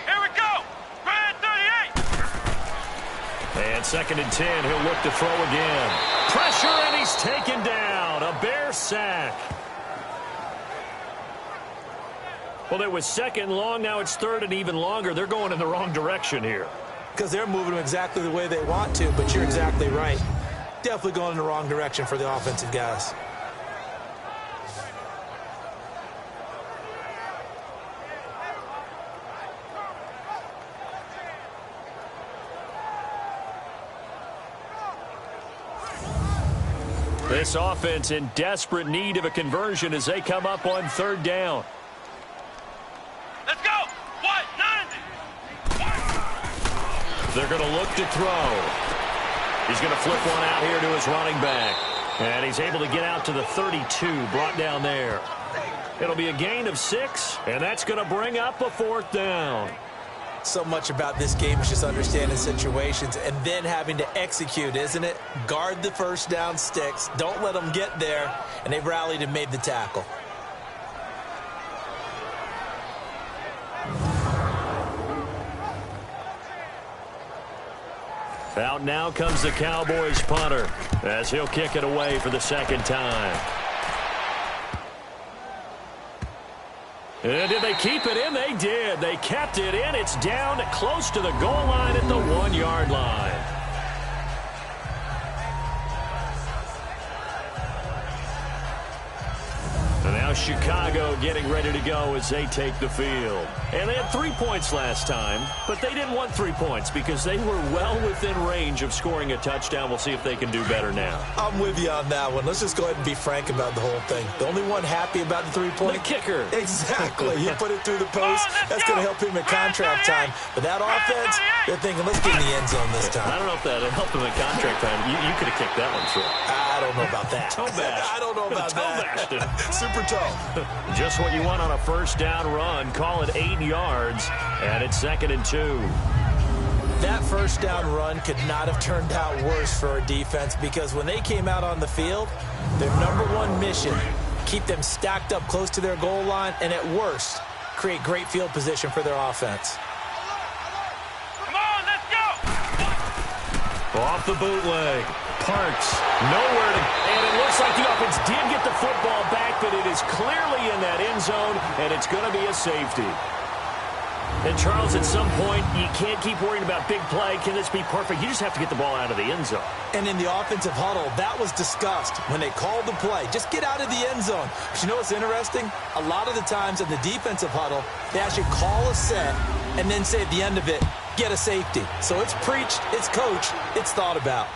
Here we go. Grand 38. And 2nd and 10. He'll look to throw again. Pressure, and he's taken down. A Bear sack. Well, it was 2nd and long. Now it's 3rd and even longer. They're going in the wrong direction here. Because they're moving them exactly the way they want to, but you're exactly right. Definitely going in the wrong direction for the offensive guys. This offense in desperate need of a conversion as they come up on 3rd down. Let's go. 190. They're going to look to throw. He's going to flip one out here to his running back. And he's able to get out to the 32, brought down there. It'll be a gain of 6, and that's going to bring up a 4th down. So much about this game is just understanding situations and then having to execute, isn't it? Guard the 1st down sticks. Don't let them get there. And they rallied and made the tackle. Out now comes the Cowboys punter as he'll kick it away for the 2nd time. And did they keep it in? They did. They kept it in. It's down close to the goal line at the 1-yard line. And now Chicago getting ready to go as they take the field. And they had 3 points last time, but they didn't want 3 points because they were well within range of scoring a touchdown. We'll see if they can do better now. I'm with you on that one. Let's just go ahead and be frank about the whole thing. The only one happy about the 3-point? The kicker. Exactly. He put it through the post. That's going to help him in contract time. But that offense, they're thinking, let's get in the end zone this time. I don't know if that helped him in contract time. You could have kicked that one through. I don't know about that. Toe bash. I don't know about that. Super toe. Just what you want on a 1st down run. Call it 8 yards, and it's 2nd and 2. That first down run could not have turned out worse for our defense, because when they came out on the field, their number one mission, keep them stacked up close to their goal line, and at worst, create great field position for their offense. Come on, let's go! Off the bootleg. Parks. Nowhere to... And it looks like the offense did get the football back, but it is clearly in that end zone, and it's going to be a safety. And, Charles, at some point, you can't keep worrying about big play. Can this be perfect? You just have to get the ball out of the end zone. And in the offensive huddle, that was discussed when they called the play. Just get out of the end zone. But you know what's interesting? A lot of the times in the defensive huddle, they actually call a set and then say at the end of it, get a safety. So it's preached, it's coached, it's thought about.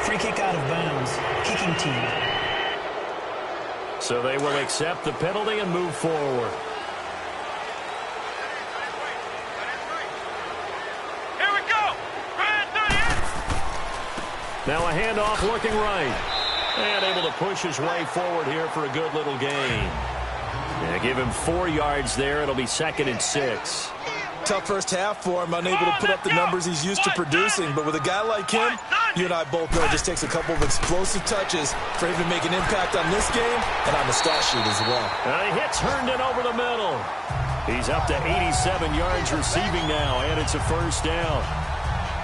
Free kick out of bounds. Kicking team. So they will accept the penalty and move forward. Here we go! Brad, 38! Now a handoff looking right. And able to push his way forward here for a good little gain. Yeah, give him 4 yards there. It'll be 2nd and 6. Tough first half for him, unable to put up the numbers he's used to producing. But with a guy like him, you and I both know it just takes a couple of explosive touches for him to make an impact on this game and on the stat sheet as well. And he hits Herndon over the middle. He's up to 87 yards receiving now, and it's a first down.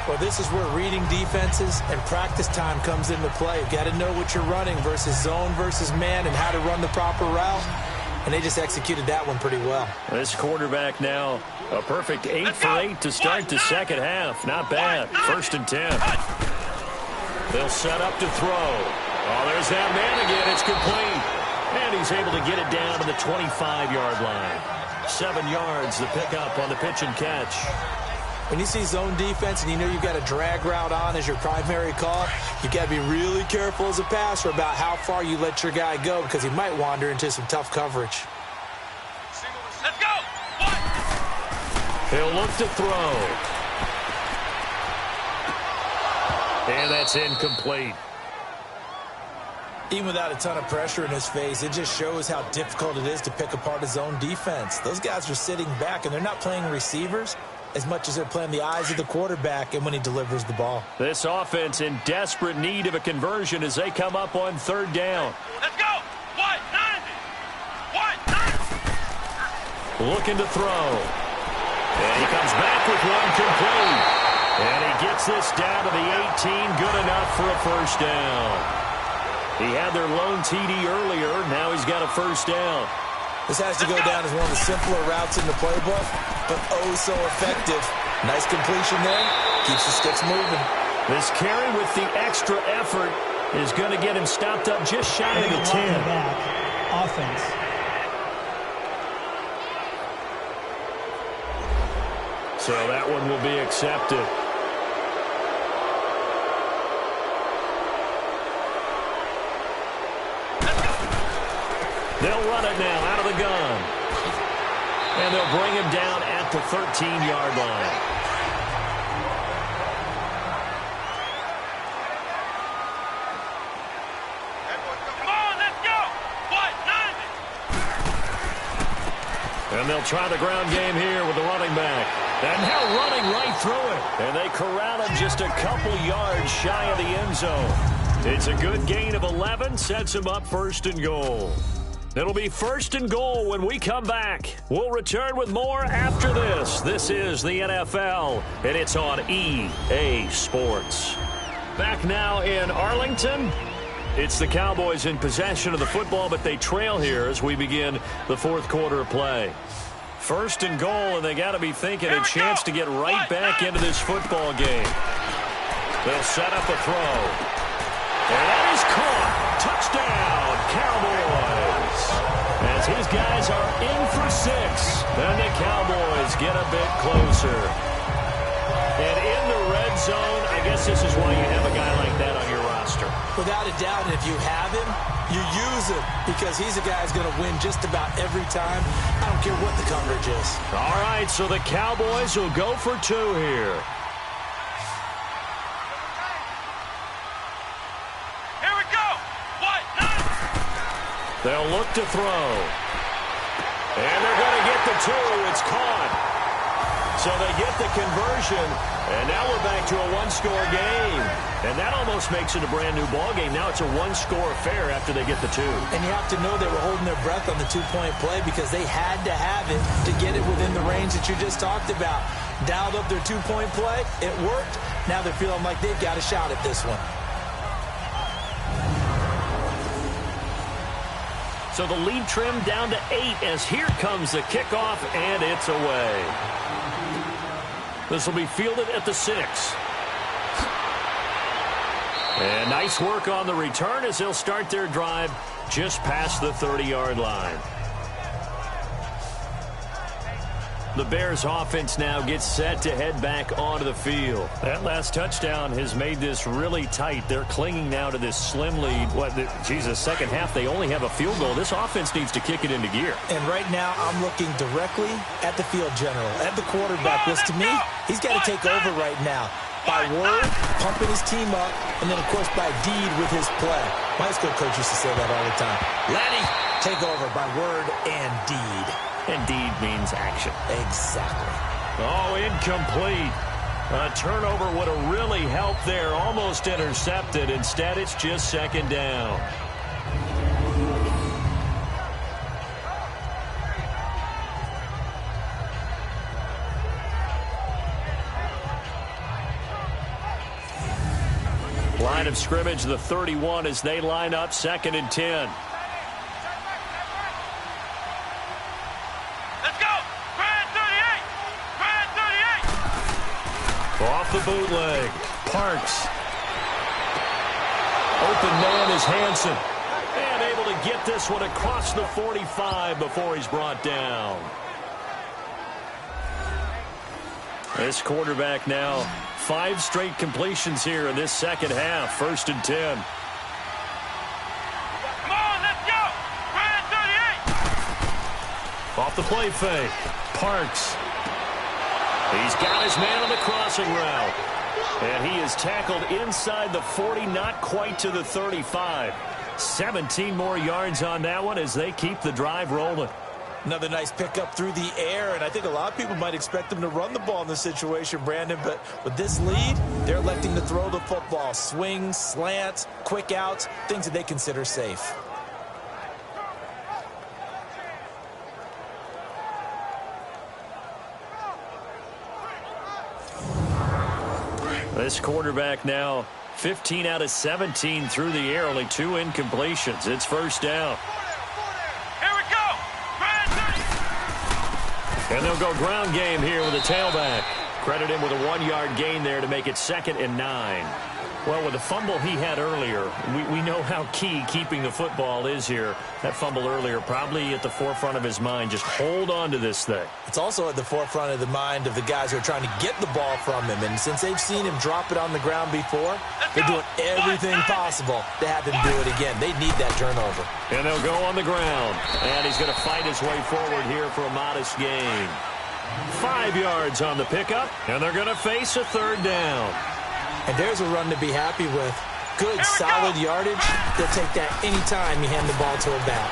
Well, this is where reading defenses and practice time comes into play. You've got to know what you're running versus zone versus man and how to run the proper route. And they just executed that one pretty well. This quarterback now, a perfect 8 for 8 to start the second half. Not bad. 1st and 10. They'll set up to throw. Oh, there's that man again. It's complete. And he's able to get it down to the 25-yard line. 7 yards the pickup on the pitch and catch. When you see zone defense and you know you've got a drag route on as your primary call, you've got to be really careful as a passer about how far you let your guy go, because he might wander into some tough coverage. Let's go! What? He'll look to throw. And that's incomplete. Even without a ton of pressure in his face, it just shows how difficult it is to pick apart his own defense. Those guys are sitting back, and they're not playing receivers as much as they're playing the eyes of the quarterback and when he delivers the ball. This offense in desperate need of a conversion as they come up on 3rd down. Let's go! What? 90! What? 90! Looking to throw. And he comes back with one complete. And he gets this down to the 18. Good enough for a first down. He had their lone TD earlier. Now he's got a first down. This has to go down as one of the simpler routes in the playbook, but oh so effective. Nice completion there. Keeps the sticks moving. This carry with the extra effort is going to get him stopped up just shy of the 10. Back. Offense. So that one will be accepted. They'll run it now out of the gun. And they'll bring him down at the 13-yard line. Come on, let's go! What? 90! And they'll try the ground game here with the running back. And now running right through it. And they corral him just a couple yards shy of the end zone. It's a good gain of 11, sets him up 1st and goal. It'll be 1st and goal when we come back. We'll return with more after this. This is the NFL, and it's on EA Sports. Back now in Arlington. It's the Cowboys in possession of the football, but they trail here as we begin the 4th quarter of play. 1st and goal, and they got to be thinking a chance to get right back into this football game. They'll set up a throw. And that is caught. Touchdown, Cowboys. As his guys are in for 6, and the Cowboys get a bit closer. And in the red zone, I guess this is why you have a guy like that on your roster. Without a doubt, and if you have him, you use him, because he's a guy who's going to win just about every time. I don't care what the coverage is. All right, so the Cowboys will go for 2 here. They'll look to throw. And they're going to get the 2. It's caught. So they get the conversion, and now we're back to a one-score game. And that almost makes it a brand-new ball game. Now it's a one-score affair after they get the 2. And you have to know they were holding their breath on the two-point play because they had to have it to get it within the range that you just talked about. Dialed up their two-point play. It worked. Now they're feeling like they've got a shot at this one. So the lead trimmed down to 8 as here comes the kickoff, and it's away. This will be fielded at the 6. And nice work on the return as they'll start their drive just past the 30-yard line. The Bears offense now gets set to head back onto the field. That last touchdown has made this really tight. They're clinging now to this slim lead. Second half, they only have a field goal. This offense needs to kick it into gear. And right now, I'm looking directly at the field general, at the quarterback, which to me, he's got to take over right now. By word, pumping his team up, and then, of course, by deed with his play. My high school coach used to say that all the time. Lenny, take over by word and deed. And deed means action. Exactly. Oh, incomplete. A turnover would have really helped there. Almost intercepted. Instead, it's just second down. Line of scrimmage, the 31 as they line up 2nd and 10. Off the bootleg. Parks. Open man is Hansen. And able to get this one across the 45 before he's brought down. This quarterback now 5 straight completions here in this second half. 1st and 10. Come on, let's go. Off the play fake. Parks. He's got his man on the crossing route. And he is tackled inside the 40, not quite to the 35. 17 more yards on that one as they keep the drive rolling. Another nice pickup through the air, and I think a lot of people might expect them to run the ball in this situation, Brandon, but with this lead, they're electing to throw the football. Swings, slants, quick outs, things that they consider safe. This quarterback now 15 out of 17 through the air, only 2 incompletions. It's 1st down. Here we go. And they'll go ground game here with a tailback. Credit him with a 1-yard gain there to make it 2nd and 9. Well, with the fumble he had earlier, we know how key keeping the football is here. That fumble earlier probably at the forefront of his mind. Just hold on to this thing. It's also at the forefront of the mind of the guys who are trying to get the ball from him. And since they've seen him drop it on the ground before, they're doing everything possible to have him do it again. They need that turnover. And they'll go on the ground. And he's going to fight his way forward here for a modest gain. 5 yards on the pickup, and they're going to face a 3rd down. And there's a run to be happy with. Good, solid yardage. They'll take that anytime you hand the ball to a back.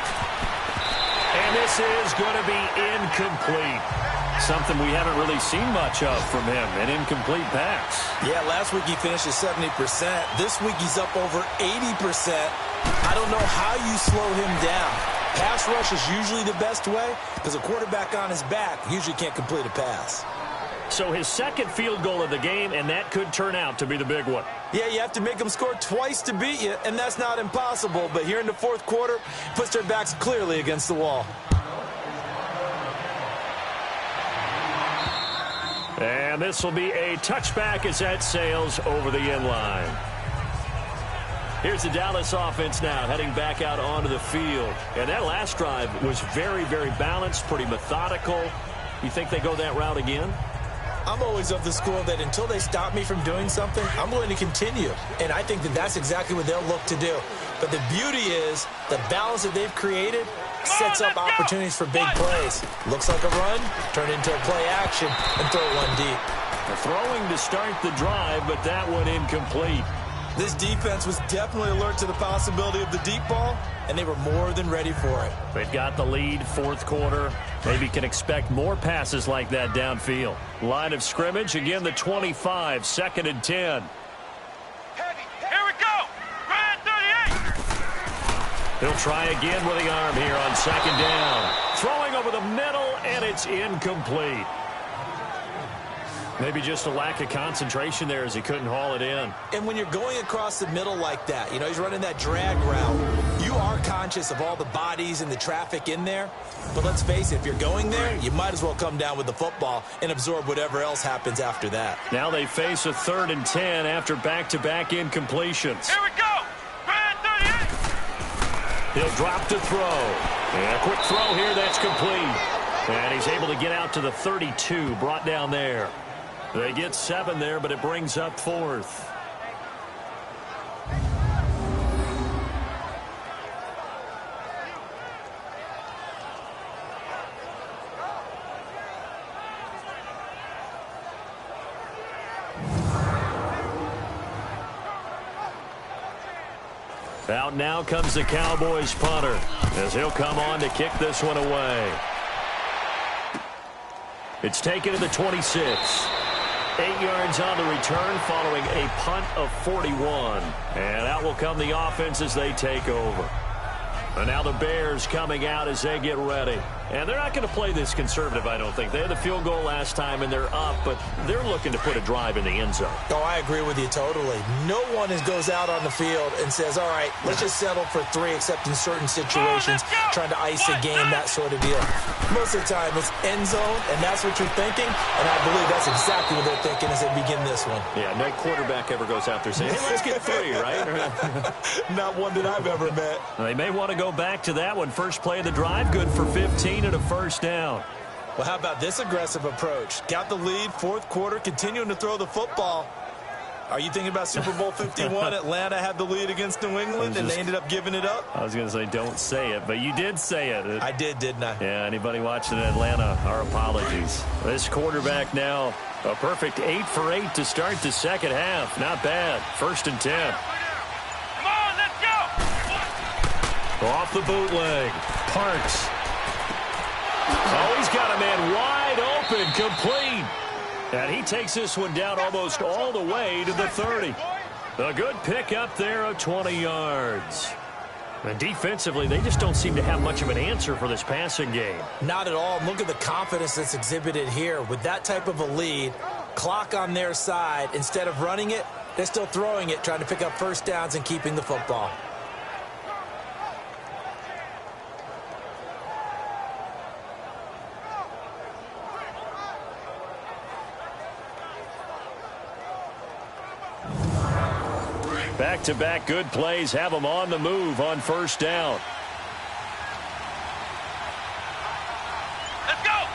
And this is going to be incomplete. Something we haven't really seen much of from him, an incomplete pass. Yeah, last week he finished at 70%. This week he's up over 80%. I don't know how you slow him down. Pass rush is usually the best way because a quarterback on his back usually can't complete a pass. So his 2nd field goal of the game, and that could turn out to be the big one. Yeah, you have to make them score twice to beat you, and that's not impossible. But here in the 4th quarter, puts their backs clearly against the wall. And this will be a touchback as that sails over the end line. Here's the Dallas offense now heading back out onto the field. And that last drive was very, very balanced, pretty methodical. You think they go that route again? I'm always of the school that until they stop me from doing something, I'm going to continue. And I think that that's exactly what they'll look to do. But the beauty is the balance that they've created sets up opportunities for big plays. Looks like a run, turn into a play action, and throw one deep. Throwing to start the drive, but that one incomplete. This defense was definitely alert to the possibility of the deep ball, and they were more than ready for it. They've got the lead, fourth quarter. Maybe can expect more passes like that downfield. Line of scrimmage, again the 25, 2nd and 10. Here we go. Ryan 38. He'll try again with the arm here on 2nd down. Throwing over the middle, and it's incomplete. Maybe just a lack of concentration there as he couldn't haul it in. And when you're going across the middle like that, you know, he's running that drag route, you are conscious of all the bodies and the traffic in there. But let's face it, if you're going there, you might as well come down with the football and absorb whatever else happens after that. Now they face a 3rd and 10 after back-to-back incompletions. Here we go. Ryan 38. He'll drop to throw. And a quick throw here that's complete. And he's able to get out to the 32, brought down there. They get 7 there, but it brings up 4th. Out now comes the Cowboys punter as he'll come on to kick this one away. It's taken to the 26. 8 yards on the return following a punt of 41. And out will come the offense as they take over. And now the Bears coming out as they get ready. And they're not going to play this conservative, I don't think. They had the field goal last time, and they're up, but they're looking to put a drive in the end zone. Oh, I agree with you totally. No one goes out on the field and says, all right, let's just settle for 3, except in certain situations, trying to ice a game, that sort of deal. Most of the time, it's end zone, and that's what you're thinking, and I believe that's exactly what they're thinking as they begin this one. Yeah, no quarterback ever goes out there saying, hey, let's get 3, right? Not one that I've ever met. They may want to go back to that one. First play of the drive, good for 15 and a first down. Well, how about this aggressive approach? Got the lead, fourth quarter, continuing to throw the football. Are you thinking about Super Bowl 51? Atlanta had the lead against New England, and they ended up giving it up? I was going to say don't say it, but you did say it. I did, didn't I? Yeah, anybody watching Atlanta, our apologies. This quarterback now, a perfect 8 for 8 to start the second half. Not bad. 1st and 10. Come on, let's go. Off the bootleg. Parks. Oh, he's got a man wide open, complete. And he takes this one down almost all the way to the 30. A good pick up there of 20 yards. And defensively, they just don't seem to have much of an answer for this passing game. Not at all. Look at the confidence that's exhibited here. With that type of a lead, clock on their side, instead of running it, they're still throwing it, trying to pick up first downs and keeping the football. Back-to-back good plays have them on the move on first down. Let's go.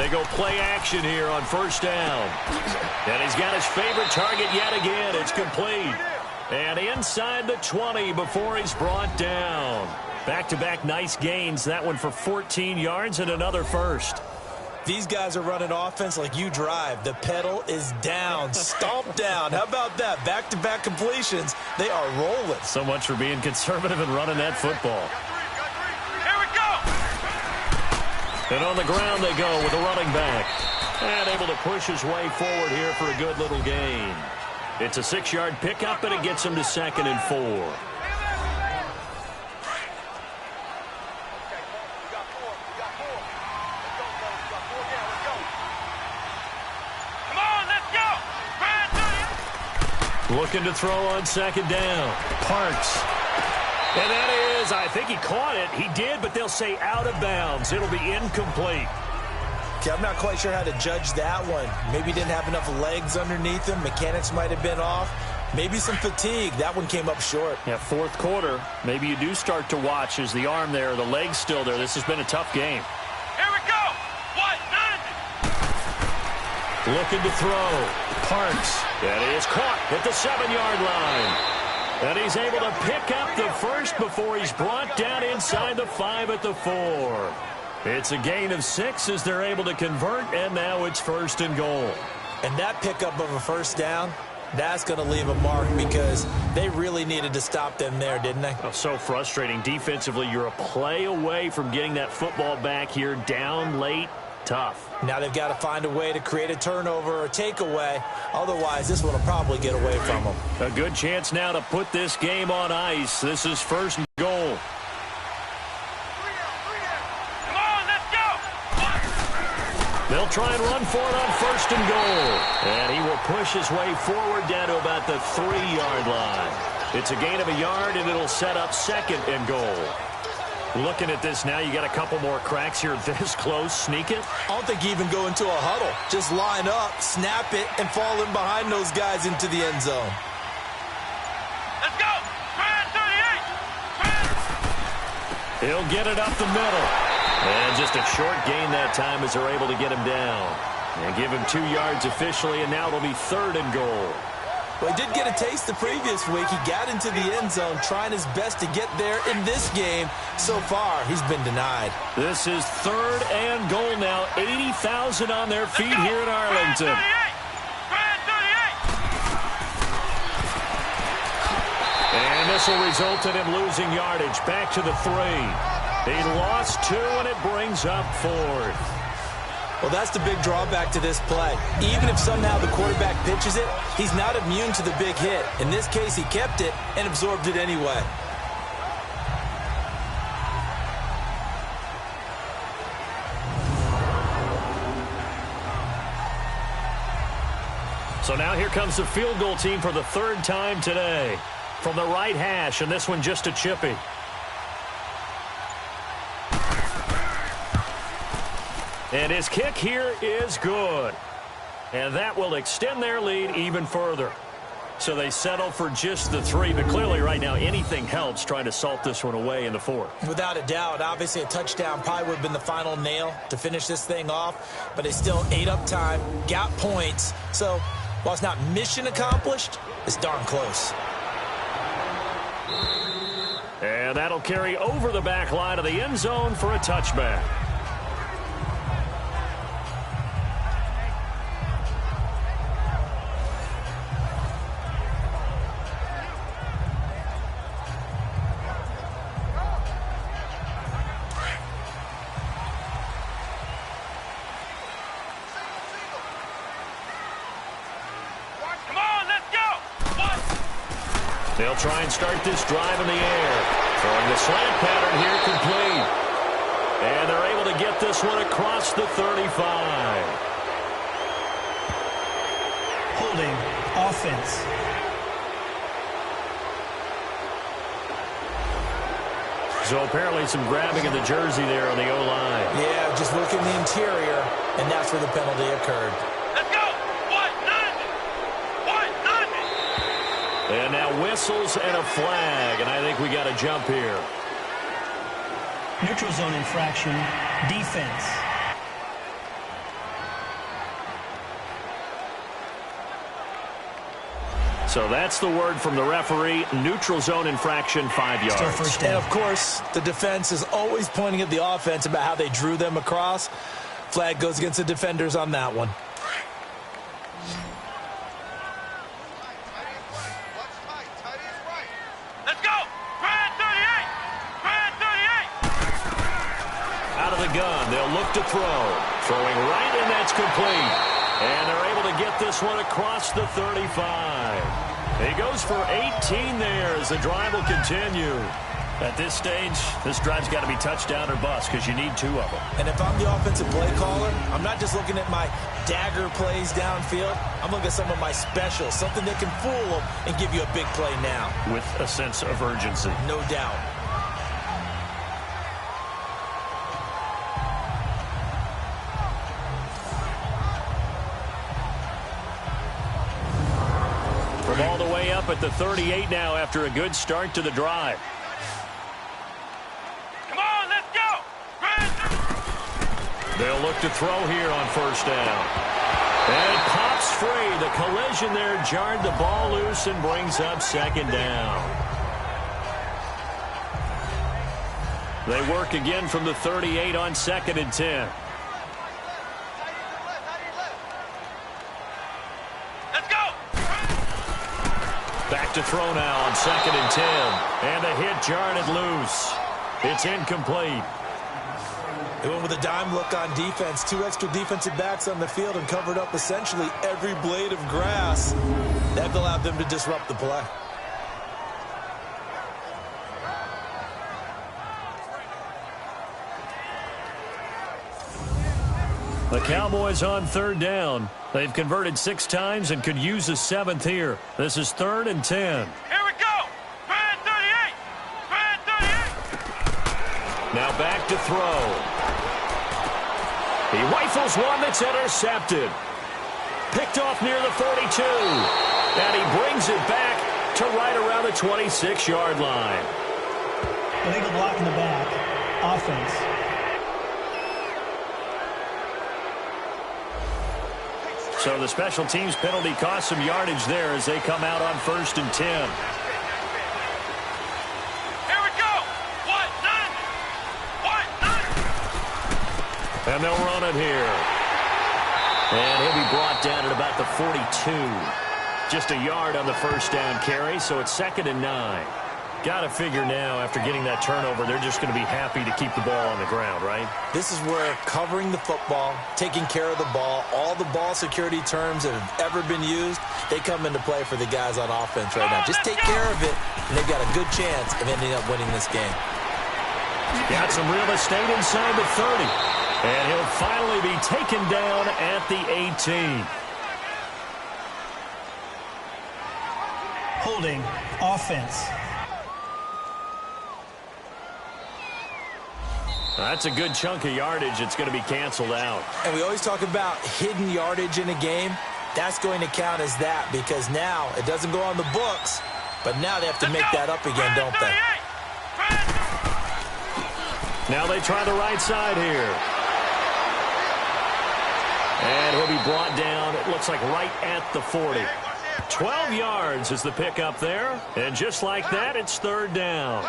They go play action here on first down. And he's got his favorite target yet again. It's complete. And inside the 20 before he's brought down. Back-to-back nice gains. That one for 14 yards and another first. These guys are running offense like you drive. The pedal is down, stomp down. How about that? Back-to-back completions. They are rolling. So much for being conservative and running that football. Here we go. And on the ground they go with a running back. And able to push his way forward here for a good little gain. It's a 6-yard pickup, and it gets him to 2nd and 4. Looking to throw on 2nd down. Parks. And that is, I think he caught it. He did, but they'll say out of bounds. It'll be incomplete. Okay, I'm not quite sure how to judge that one. Maybe he didn't have enough legs underneath him. Mechanics might have been off. Maybe some fatigue. That one came up short. Yeah, fourth quarter. Maybe you do start to watch as the arm there, the leg's still there. This has been a tough game. Here we go. 1-90. Looking to throw. Parks. And he is caught at the 7-yard line. And he's able to pick up the first before he's brought down inside the 5 at the 4. It's a gain of 6 as they're able to convert, and now it's 1st and goal. And that pickup of a first down, That's going to leave a mark because they really needed to stop them there, didn't they? Oh, so frustrating. Defensively, you're a play away from getting that football back here. Down late, tough. Now they've got to find a way to create a turnover or takeaway. Otherwise, this one will probably get away from them. A good chance now to put this game on ice. This is first and goal. Come on, let's go. They'll try and run for it on first and goal. And he will push his way forward down to about the 3-yard line. It's a gain of a yard, and it'll set up second and goal. Looking at this now, you got a couple more cracks here this close. Sneak it. I don't think you even go into a huddle. Just line up, snap it, and fall in behind those guys into the end zone. Let's go. Try 38. He'll get it up the middle. And just a short gain that time as they're able to get him down. And give him 2 yards officially, and now it'll be third and goal. Well, he did get a taste the previous week. He got into the end zone trying his best to get there in this game. So far, he's been denied. This is third and goal now. 80,000 on their feet here in Arlington. And this will result in him losing yardage back to the 3. He lost 2, and it brings up 4th. Well, that's the big drawback to this play. Even if somehow the quarterback pitches it, he's not immune to the big hit. In this case, he kept it and absorbed it anyway. So now here comes the field goal team for the 3rd time today. From the right hash, and this one just a chippy. And his kick here is good. And that will extend their lead even further. So they settle for just the 3, but clearly right now anything helps trying to salt this one away in the 4th. Without a doubt, obviously a touchdown probably would have been the final nail to finish this thing off, but they still ate up time, got points. So while it's not mission accomplished, it's darn close. And that'll carry over the back line of the end zone for a touchback. They'll try and start this drive in the air. Throwing the slant pattern here complete. And they're able to get this one across the 35. Holding offense. So apparently some grabbing of the jersey there on the O-line. Yeah, just look in the interior, and that's where the penalty occurred. Let's go. 1-0. And now whistles and a flag, and I think we got a jump here. Neutral zone infraction, defense. So that's the word from the referee. Neutral zone infraction, 5 yards. Still first down. And, of course, the defense is always pointing at the offense about how they drew them across. Flag goes against the defenders on that one. Let's go. Try 38. Out of the gun, they'll look to throw. Throwing right, and that's complete. And they're able to get this one across the 35. He goes for 18 there as the drive will continue. At this stage, this drive's got to be touchdown or bust because you need 2 of them. And if I'm the offensive play caller, I'm not just looking at my dagger plays downfield. I'm looking at some of my specials, something that can fool them and give you a big play now. With a sense of urgency. No doubt. From all the way up at the 38 now after a good start to the drive. Come on, let's go. They'll look to throw here on first down. And it pops free. The collision there jarred the ball loose and brings up second down. They work again from the 38 on 2nd and 10. Back to throw now on 2nd and 10. And the hit jarred it loose. It's incomplete. They went with a dime look on defense. 2 extra defensive backs on the field and covered up essentially every blade of grass. That allowed them to disrupt the play. The Cowboys on 3rd down. They've converted 6 times and could use a 7th here. This is 3rd and 10. Here we go. 38. 38. Now back to throw. He rifles one that's intercepted. Picked off near the 42. And he brings it back to right around the 26-yard line. Illegal block in the back. Offense. So the special teams penalty cost some yardage there as they come out on 1st and 10. Here we go. 1-9. And they'll run it here. And he'll be brought down at about the 42. Just a yard on the 1st down carry, so it's 2nd and 9. Got to figure now, after getting that turnover, they're just going to be happy to keep the ball on the ground, right? This is where covering the football, taking care of the ball, all the ball security terms that have ever been used, they come into play for the guys on offense right now. Just take care of it, and they've got a good chance of ending up winning this game. Got some real estate inside the 30. And he'll finally be taken down at the 18. Holding. Offense. That's a good chunk of yardage. It's going to be canceled out. And we always talk about hidden yardage in a game. That's going to count as that because now it doesn't go on the books, but now they have to make that up again, don't they? Now they try the right side here. And he'll be brought down, it looks like right at the 40. 12 yards is the pickup there. And just like that, it's 3rd down.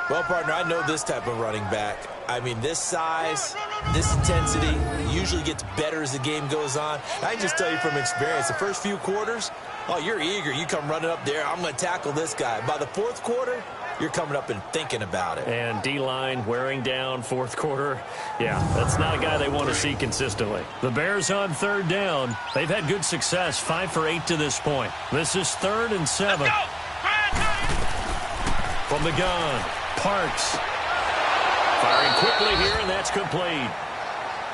Well, partner, I know this type of running back. I mean, this size, this intensity usually gets better as the game goes on. I can just tell you from experience, the first few quarters, oh, you're eager. You come running up there, I'm going to tackle this guy. By the 4th quarter, you're coming up and thinking about it. And D-line wearing down 4th quarter. Yeah, that's not a guy they want to see consistently. The Bears on 3rd down. They've had good success, 5 for 8 to this point. This is 3rd and 7. From the gun, Parks. Firing quickly here, and that's complete.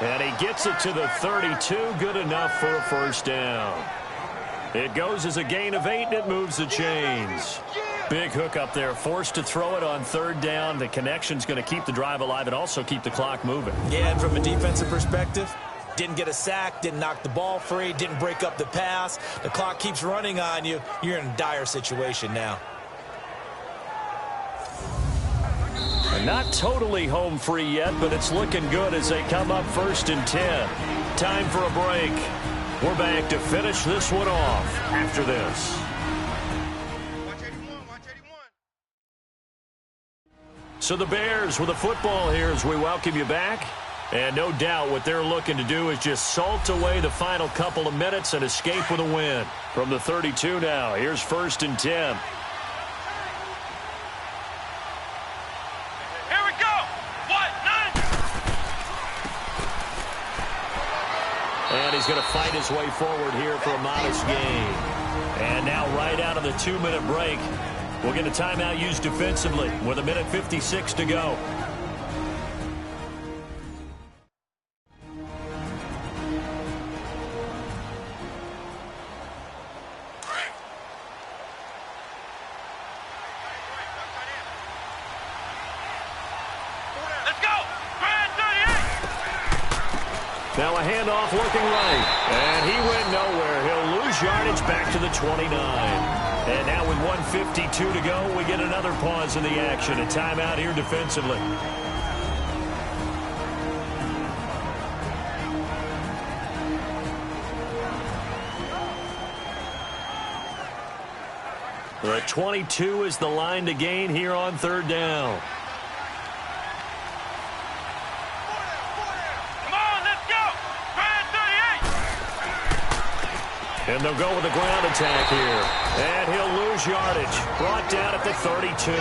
And he gets it to the 32. Good enough for a 1st down. It goes as a gain of 8, and it moves the chains. Big hook up there, forced to throw it on 3rd down. The connection's going to keep the drive alive and also keep the clock moving. Yeah, and from a defensive perspective, didn't get a sack, didn't knock the ball free, didn't break up the pass. The clock keeps running on you. You're in a dire situation now. Not totally home free yet, but it's looking good as they come up 1st and 10. Time for a break. We're back to finish this one off after this. So the Bears with the football here as we welcome you back. And no doubt what they're looking to do is just salt away the final couple of minutes and escape with a win. From the 32 now, here's 1st and 10. And he's going to fight his way forward here for a modest gain. And now right out of the 2-minute break, we'll get a timeout used defensively with 1:56 to go. Now a handoff looking right. And he went nowhere. He'll lose yardage back to the 29. And now with 1:52 to go, we get another pause in the action. A timeout here defensively. The 22 is the line to gain here on 3rd down. And they'll go with a ground attack here. And he'll lose yardage. Brought down at the 32.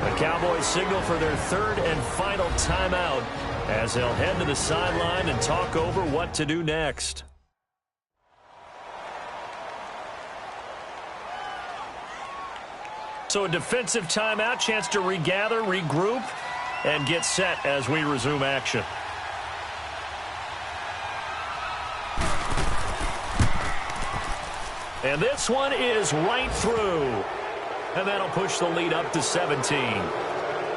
The Cowboys signal for their third and final timeout as they'll head to the sideline and talk over what to do next. So a defensive timeout, chance to regather, regroup, and get set as we resume action. And this one is right through. And that'll push the lead up to 17.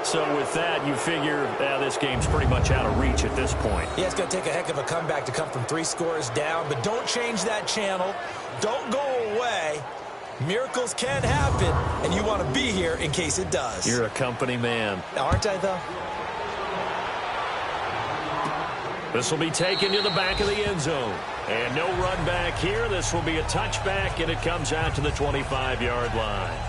So with that, you figure this game's pretty much out of reach at this point. Yeah, it's going to take a heck of a comeback to come from 3 scores down. But don't change that channel. Don't go away. Miracles can happen, and you want to be here in case it does. You're a company man. Aren't I, though? This will be taken to the back of the end zone. And no run back here. This will be a touchback, and it comes out to the 25-yard line.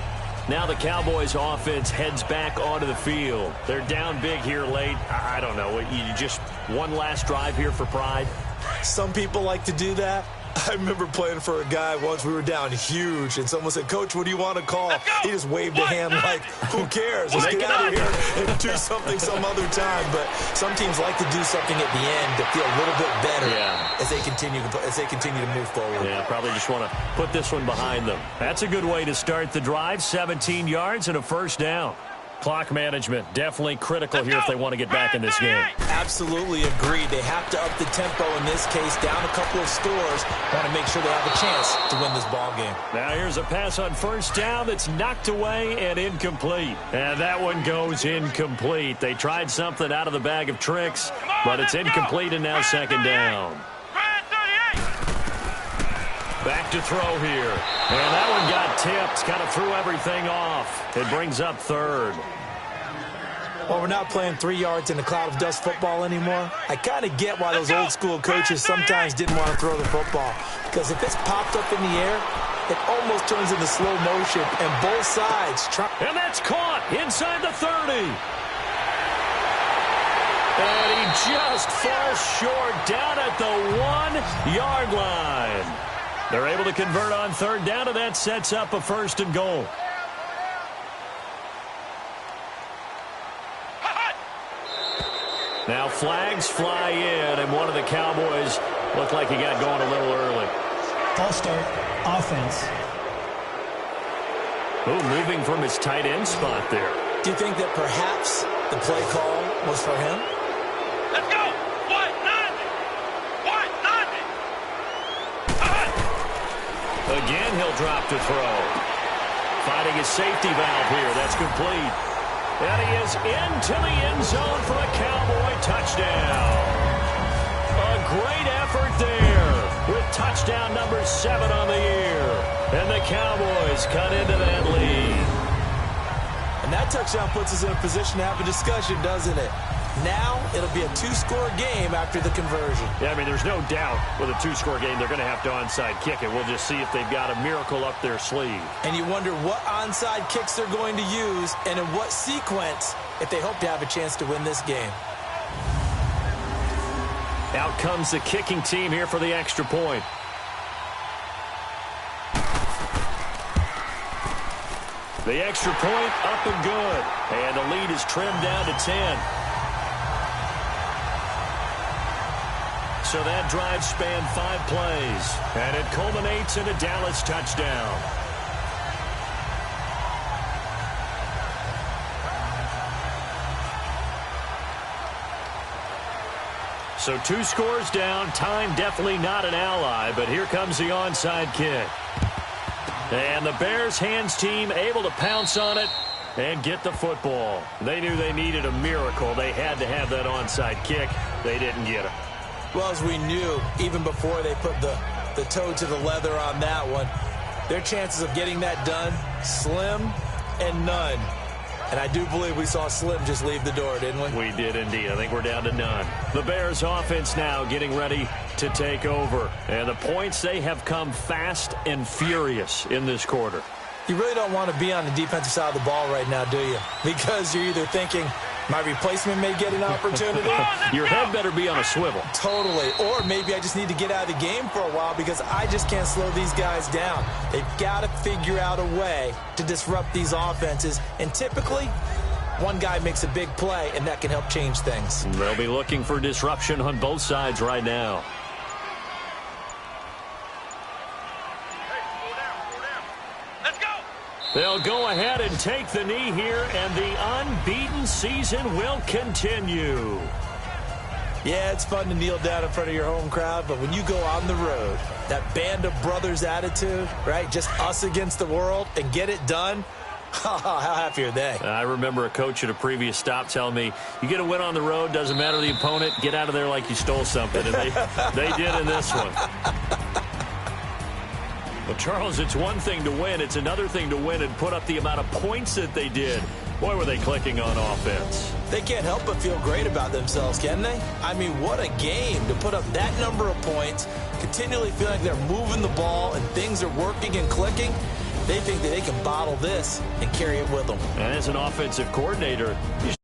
Now the Cowboys offense heads back onto the field. They're down big here late. I don't know. You just one last drive here for pride? Some people like to do that. I remember playing for a guy once. We were down huge, and someone said, "Coach, what do you want to call?" He just waved a hand like, who cares? Let's get out of here and do something some other time. But some teams like to do something at the end to feel a little bit better as they continue to move forward. Yeah, probably just want to put this one behind them. That's a good way to start the drive. 17 yards and a first down. Clock management definitely critical here if they want to get back in this game. Absolutely agreed. They have to up the tempo in this case, down a couple of scores. Want to make sure they have a chance to win this ball game. Now here's a pass on first down that's knocked away and incomplete. And that one goes incomplete. They tried something out of the bag of tricks, but it's incomplete and now second down. Back to throw here. And that one got tipped. Kind of threw everything off. It brings up third. Well, we're not playing 3 yards in a cloud of dust football anymore. I kind of get why those old school coaches sometimes didn't want to throw the football. Because if it's popped up in the air, it almost turns into slow motion. And both sides try. And that's caught inside the 30. And he just falls short down at the 1-yard line. They're able to convert on third down, and that sets up a first and goal. Now flags fly in, and one of the Cowboys looked like he got going a little early. False start, offense. Oh, moving from his tight end spot there. Do you think that perhaps the play call was for him? Let's go! Again, he'll drop to throw. Finding his safety valve here. That's complete. And he is into the end zone for a Cowboy touchdown. A great effort there with touchdown number 7 on the year. And the Cowboys cut into that lead. And that touchdown puts us in a position to have a discussion, doesn't it? Now it'll be a 2-score game after the conversion. Yeah, I mean, there's no doubt with a 2-score game they're going to have to onside kick it. We'll just see if they've got a miracle up their sleeve. And you wonder what onside kicks they're going to use and in what sequence if they hope to have a chance to win this game. Out comes the kicking team here for the extra point. The extra point up and good. And the lead is trimmed down to 10. So that drive spanned 5 plays, and it culminates in a Dallas touchdown. So 2 scores down, time definitely not an ally, but here comes the onside kick. And the Bears hands team able to pounce on it and get the football. They knew they needed a miracle. They had to have that onside kick. They didn't get it. Well, as we knew, even before they put the toe to the leather on that one, their chances of getting that done, slim and none. And I do believe we saw Slim just leave the door, didn't we? We did indeed. I think we're down to none. The Bears offense now getting ready to take over. And the points, they have come fast and furious in this quarter. You really don't want to be on the defensive side of the ball right now, do you? Because you're either thinking, My replacement may get an opportunity. Your head better be on a swivel. Totally. Or maybe I just need to get out of the game for a while because I just can't slow these guys down. They've got to figure out a way to disrupt these offenses. And typically, one guy makes a big play, and that can help change things. They'll be looking for disruption on both sides right now. They'll go ahead and take the knee here, and the unbeaten season will continue. Yeah, it's fun to kneel down in front of your home crowd, but when you go on the road, that band of brothers attitude, right, just us against the world, and get it done, how happy are they? I remember a coach at a previous stop telling me, you get a win on the road, doesn't matter the opponent, get out of there like you stole something, and they did in this one. Well, Charles, it's one thing to win. It's another thing to win and put up the amount of points that they did. Boy, were they clicking on offense. They can't help but feel great about themselves, can they? I mean, what a game to put up that number of points, continually feeling like they're moving the ball and things are working and clicking. They think that they can bottle this and carry it with them. And as an offensive coordinator, you